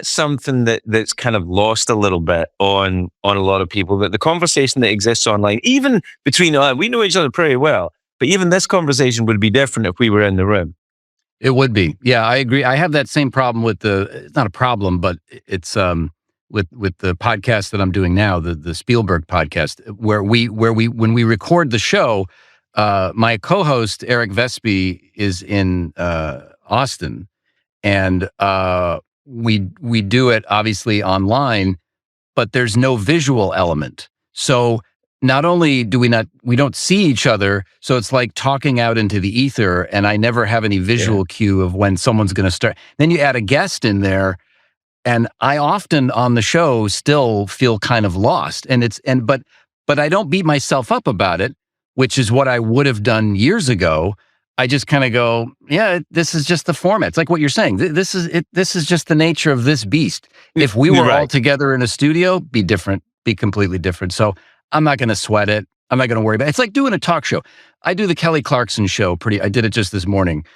something that's kind of lost a little bit on a lot of people, that the conversation that exists online, even between we know each other pretty well, but even this conversation would be different if we were in the room. It would be. Yeah, I agree. I have that same problem with it's not a problem, but it's with the podcast that I'm doing now, the Spielberg podcast, where we when we record the show, my co-host Eric Vespi is in Austin, and we do it obviously online, but there's no visual element. So not only do we don't see each other, so it's like talking out into the ether, and I never have any visual cue of when someone's going to start. Then you add a guest in there, and I often on the show still feel kind of lost. But I don't beat myself up about it, which is what I would have done years ago. I just kind of go, yeah, this is just the format. It's like what you're saying. This is just the nature of this beast. If we were all together in a studio, be different, be completely different. So I'm not going to sweat it. I'm not going to worry about it. It's like doing a talk show. I do the Kelly Clarkson show I did it just this morning.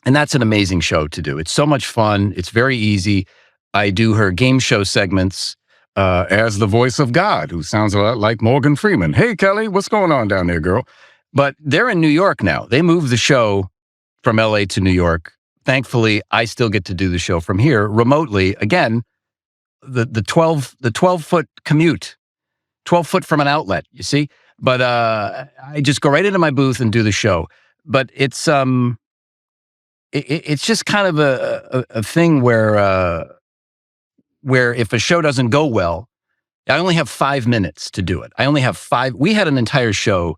And that's an amazing show to do. It's so much fun. It's very easy. I do her game show segments as the voice of God, who sounds a lot like Morgan Freeman. Hey, Kelly, what's going on down there, girl? But they're in New York now. They moved the show from LA to New York. Thankfully, I still get to do the show from here remotely. Again, the 12-foot commute, 12 foot from an outlet, you see? But I just go right into my booth and do the show. But it's just kind of a thing where if a show doesn't go well, I only have 5 minutes to do it. I only have 5. We had an entire show,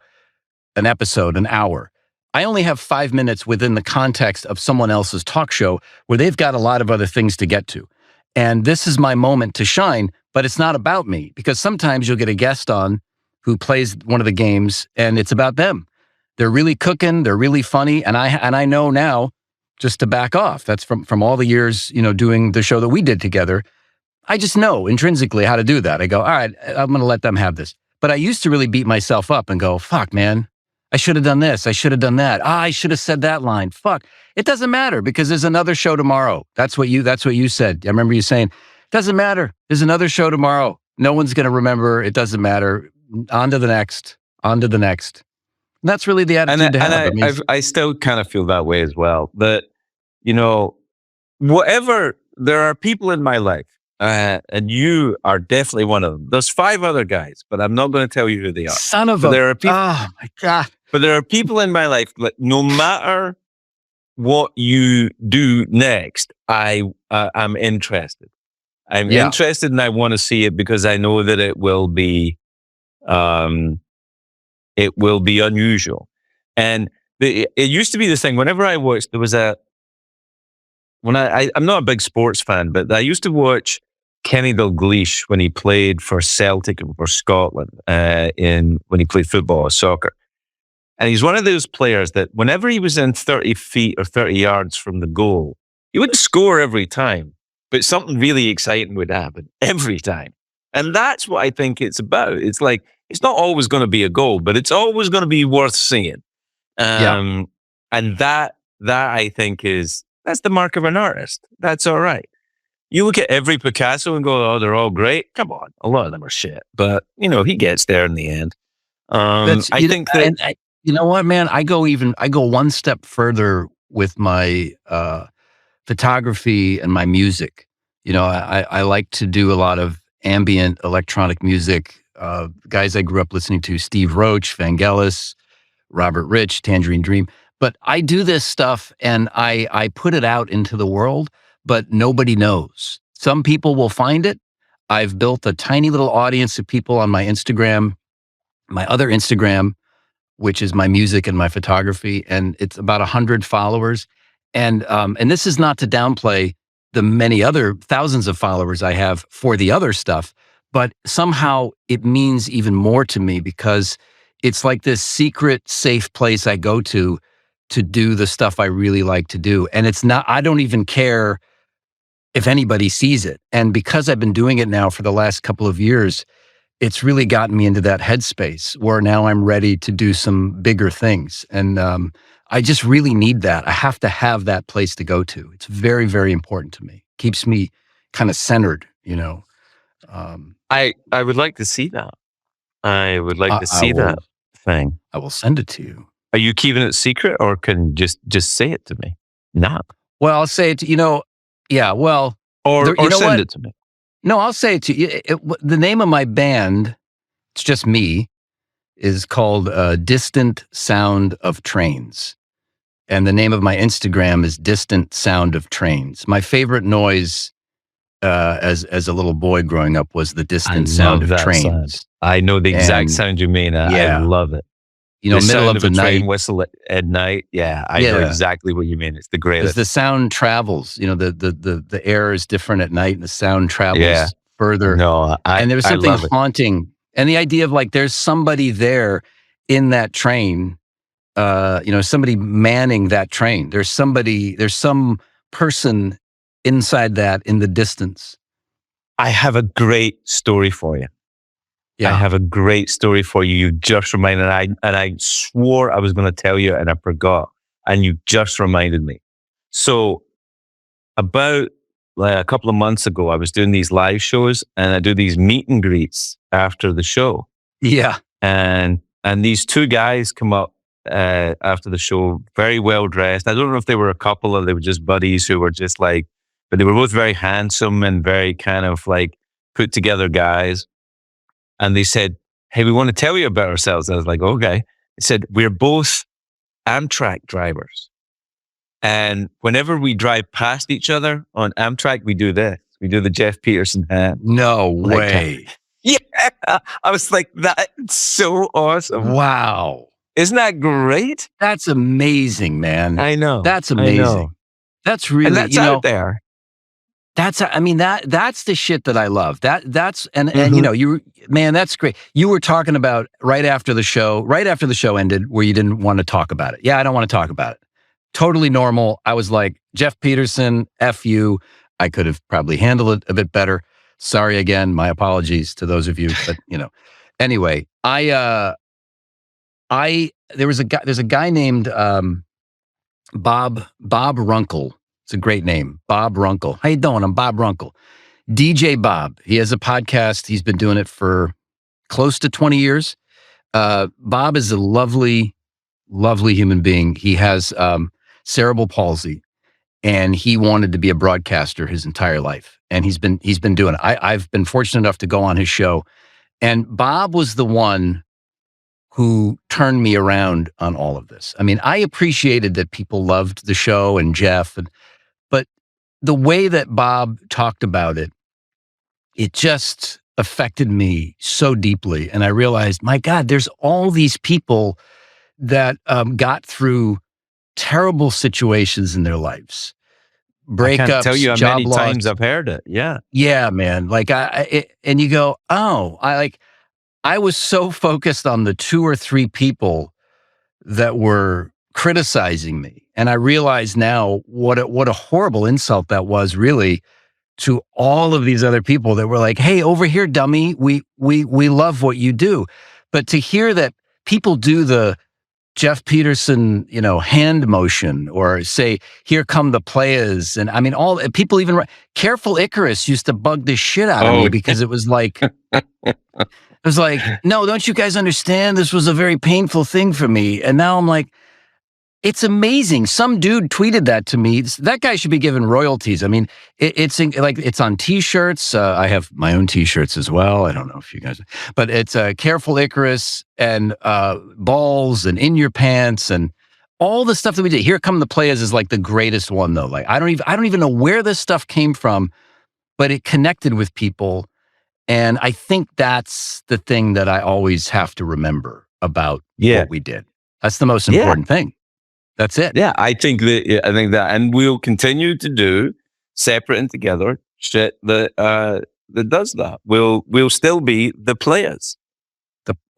an episode, an hour. I only have 5 minutes within the context of someone else's talk show where they've got a lot of other things to get to. And this is my moment to shine, but it's not about me, because sometimes you'll get a guest on who plays one of the games and it's about them. They're really cooking, they're really funny, and I know now just to back off. That's from all the years, doing the show that we did together. I just know intrinsically how to do that. I go, all right, I'm going to let them have this. But I used to really beat myself up and go, fuck, man, I should have done this. I should have done that. I should have said that line. Fuck. It doesn't matter because there's another show tomorrow. That's what you said. I remember you saying, doesn't matter. There's another show tomorrow. No one's going to remember. It doesn't matter. On to the next. On to the next. And that's really the attitude to have. I still kind of feel that way as well. That, whatever, there are people in my life and you are definitely one of them. There's 5 other guys, but I'm not going to tell you who they are. Son of but a... there are people, oh, my God. But there are people in my life, like, no matter what you do next, I'm interested. I'm interested and I want to see it because I know that it will be unusual. And it used to be this thing, whenever I watched, there was I'm not a big sports fan, but I used to watch Kenny Dalglish when he played for Celtic and for Scotland when he played football or soccer. And he's one of those players that whenever he was in 30 feet or 30 yards from the goal, he wouldn't score every time, but something really exciting would happen every time. And that's what I think it's about. It's like, it's not always going to be a goal, but it's always going to be worth seeing. And that I think that's the mark of an artist. That's all right. You look at every Picasso and go, oh, they're all great. Come on. A lot of them are shit, but he gets there in the end. I think that, you know what, man? I go one step further with my photography and my music. I like to do a lot of ambient electronic music. Guys I grew up listening to, Steve Roach, Vangelis, Robert Rich, Tangerine Dream. But I do this stuff and I put it out into the world, but nobody knows. Some people will find it. I've built a tiny little audience of people on my Instagram, my other Instagram, which is my music and my photography, and it's about 100 followers. And this is not to downplay the many other thousands of followers I have for the other stuff, but somehow it means even more to me because it's like this secret, safe place I go to do the stuff I really like to do. And I don't even care if anybody sees it. And because I've been doing it now for the last couple of years, it's really gotten me into that headspace where now I'm ready to do some bigger things. And I just really need that. I have to have that place to go to. It's very, very important to me. Keeps me kind of centered, I would like to see that. I would like to see that thing. I will send it to you. Are you keeping it secret or can just say it to me? No. Well, I'll say it to, yeah, well. Or send it to me. No, I'll say it to you. The name of my band, it's just me, is called Distant Sound of Trains. And the name of my Instagram is Distant Sound of Trains. My favorite noise as a little boy growing up was the distant sound of trains. Sound. I know the exact sound you mean. I love it. Middle of the night. Train whistle at night. Yeah, I know exactly what you mean. It's the greatest. Because the sound travels. The air is different at night, and the sound travels further. No, and there was something haunting, and the idea of like there's somebody there in that train. Somebody manning that train. There's some person inside that in the distance. I have a great story for you. Yeah. I have a great story for you. You just reminded me, and I swore I was going to tell you and I forgot. And you just reminded me. So about a couple of months ago, I was doing these live shows and I do these meet and greets after the show. Yeah. And these 2 guys come up after the show, very well dressed. I don't know if they were a couple or they were just buddies who were just like, but they were both very handsome and very kind of like put together guys. And they said, hey, we want to tell you about ourselves. I was like, okay. They said, we're both Amtrak drivers. And whenever we drive past each other on Amtrak, we do this. We do the Jeff Peterson hand. No way. Yeah. I was like, that's so awesome. Wow. Isn't that great? That's amazing, man. I know. That's amazing. That's really, and that's out there. That's the shit that I love. That's that's great. You were talking about right after the show ended where you didn't want to talk about it. Yeah, I don't want to talk about it. Totally normal. I was like, Jeff Peterson, F you. I could have probably handled it a bit better. Sorry again. My apologies to those of you, but anyway, there's a guy named Bob Runkle. It's a great name, Bob Runkle. How you doing? I'm Bob Runkle. DJ Bob. He has a podcast. He's been doing it for close to 20 years. Bob is a lovely, lovely human being. He has cerebral palsy, and he wanted to be a broadcaster his entire life. and he's been doing it. I've been fortunate enough to go on his show, and Bob was the one who turned me around on all of this. I mean, I appreciated that people loved the show and Jeff, but the way that Bob talked about it, it just affected me so deeply. And I realized, my God, there's all these people that got through terrible situations in their lives. Breakups, I can't tell you how job many loss. times I've heard it. Yeah. Yeah, man. Like and you go, oh, I was so focused on the 2 or 3 people that were criticizing me. And I realize now what a horrible insult that was, really, to all of these other people that were like, hey, over here, dummy, we love what you do. But to hear that people do the Jeff Peterson, hand motion, or say, here come the players. And I mean, all people, even Careful Icarus used to bug the shit out of me, because it was like, no, don't you guys understand? This was a very painful thing for me. And now I'm like, it's amazing. Some dude tweeted that to me. That guy should be given royalties. I mean, it's on T-shirts. I have my own T-shirts as well. I don't know if you guys, but it's Careful Icarus and balls and In Your Pants and all the stuff that we did. Here Come the Players is like the greatest one, though. Like I don't even know where this stuff came from, but it connected with people. And I think that's the thing that I always have to remember about what we did. That's the most important thing. That's it. Yeah, I think that, and we'll continue to do separate and together shit that does that. We'll still be the players.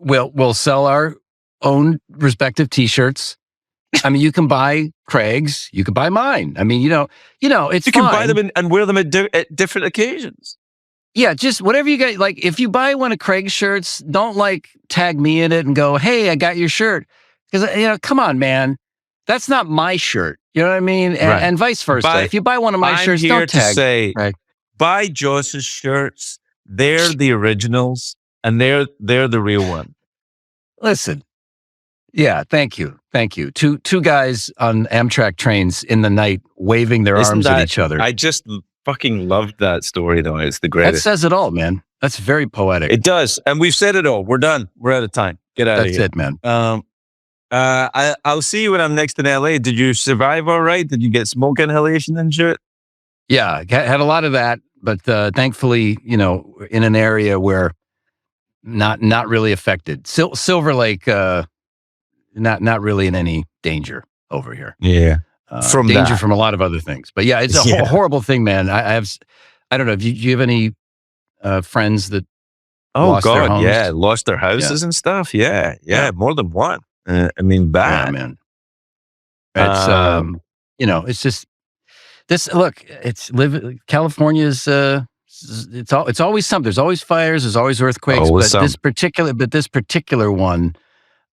We'll sell our own respective T-shirts. I mean, you can buy Craig's, you can buy mine. I mean, it's you can buy them and wear them at different occasions. Yeah, just whatever you get. Like, if you buy one of Craig's shirts, don't tag me in it and go, hey, I got your shirt. Because, come on, man. That's not my shirt. You know what I mean? And vice versa. If you buy one of my shirts, don't tag. Say, buy Josh's shirts. They're the originals, and they're the real one. Listen. Yeah, thank you. Two guys on Amtrak trains in the night waving their arms at each other. I just fucking loved that story, though. It's the greatest. That says it all, man. That's very poetic. It does. And we've said it all. We're done. We're out of time. Get out of here. That's it, man. I'll see you when I'm next in LA. Did you survive all right? Did you get smoke inhalation and shit? Yeah, had a lot of that, but thankfully, in an area where not really affected. Silver Lake, not really in any danger over here. Yeah, from a lot of other things. But yeah, it's a horrible thing, man. I don't know. Do you have any friends that? Lost their homes? Yeah, lost their houses and stuff. Yeah, more than one. I mean, bad. Yeah, man. It's it's just this. Look, California's. It's always something. There's always fires. There's always earthquakes. This particular one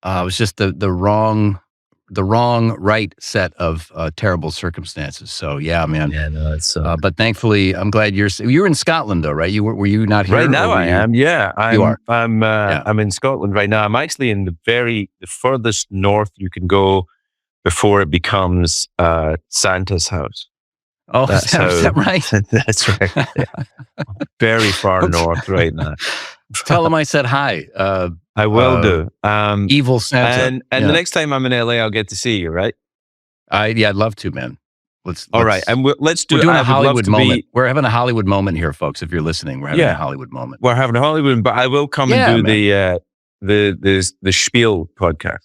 was just the wrong right set of terrible circumstances. So yeah, man. Yeah, no, it's. But thankfully, I'm glad you're in Scotland, though, right? Were you not here? Right now, I am. Yeah, you are. I'm in Scotland right now. I'm actually in the furthest north you can go before it becomes Santa's house. Oh, is that right? That's right. Yeah. Very far north right now. Tell him I said hi. I will do. Evil Santa. And the next time I'm in LA, I'll get to see you, right? I'd love to, man. All right, and let's do. We're doing a Hollywood moment. We're having a Hollywood moment here, folks. If you're listening, we're having a Hollywood moment. We're having a Hollywood, but I will come and do the Spiel podcast.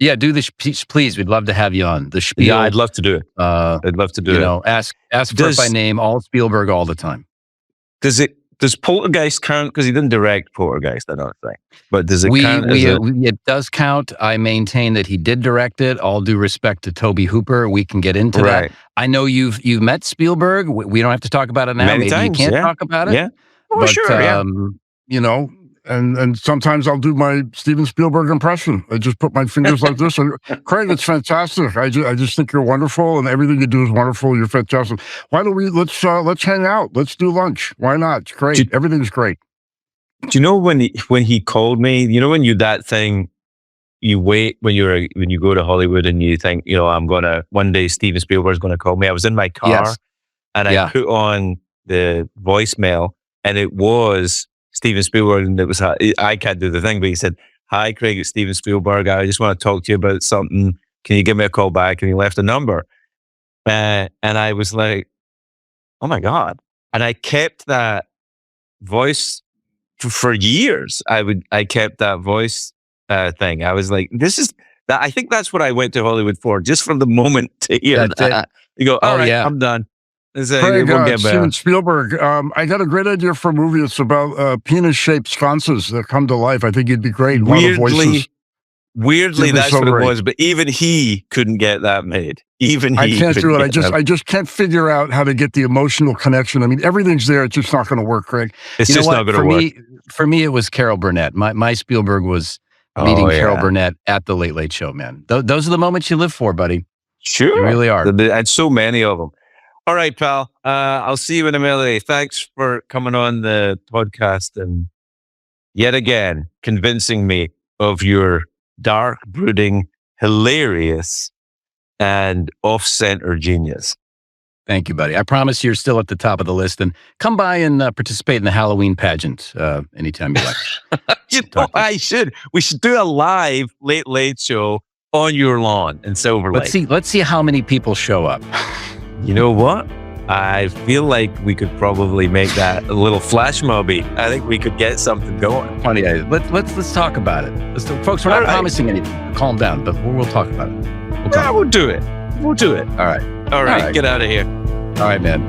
Yeah, do the please. We'd love to have you on the Spiel. Yeah, I'd love to do it. I'd love to do it. Ask for it by name. All Spielberg all the time. Does Poltergeist count? Because he didn't direct Poltergeist, I don't think. But does it count? It does count. I maintain that he did direct it. All due respect to Tobe Hooper, we can get into that. I know you've met Spielberg. We don't have to talk about it now. Maybe times, you can't talk about it. Yeah. Oh, sure. And sometimes I'll do my Steven Spielberg impression. I just put my fingers like this. And, Craig, it's fantastic. I just think you're wonderful, and everything you do is wonderful. You're fantastic. Why don't let's hang out? Let's do lunch. Why not? It's great. Everything's great. Do you know when he called me? You know when you that thing. You wait when you go to Hollywood and you think, I'm gonna one day Steven Spielberg's gonna call me. I was in my car and I put on the voicemail, and it was Steven Spielberg, and it was, I can't do the thing, but he said, "Hi, Craig, it's Steven Spielberg. I just want to talk to you about something. Can you give me a call back?" And he left a number. And I was like, oh my God. And I kept that voice for years. I kept that voice thing. I was like, this is that. I think that's what I went to Hollywood for, just from the moment to hear that. You go, all right, I'm done. Craig, Steven Spielberg, I got a great idea for a movie. It's about penis-shaped sconces that come to life. I think you'd be great. Weirdly, that's what it was. But even he couldn't get that made. Even he, I can't do it. I just can't figure out how to get the emotional connection. I mean, everything's there. It's just not going to work, Craig. It's just not going to work. For me, it was Carol Burnett. My Spielberg was meeting Carol Burnett at the Late Late Show. Man, those are the moments you live for, buddy. Sure, they really are. And so many of them. All right, pal. I'll see you in LA. Thanks for coming on the podcast and yet again convincing me of your dark, brooding, hilarious, and off-center genius. Thank you, buddy. I promise you're still at the top of the list. And come by and participate in the Halloween pageant anytime you like. We should do a live Late Late Show on your lawn in Silver Lake. Let's see how many people show up. You know what? I feel like we could probably make that a little flash mobby. I think we could get something going. Funny, let's talk about it. Folks, we're not promising anything. Calm down, but we'll talk about it. We'll do it. We'll do it. All right. All right. Get out of here. All right, man.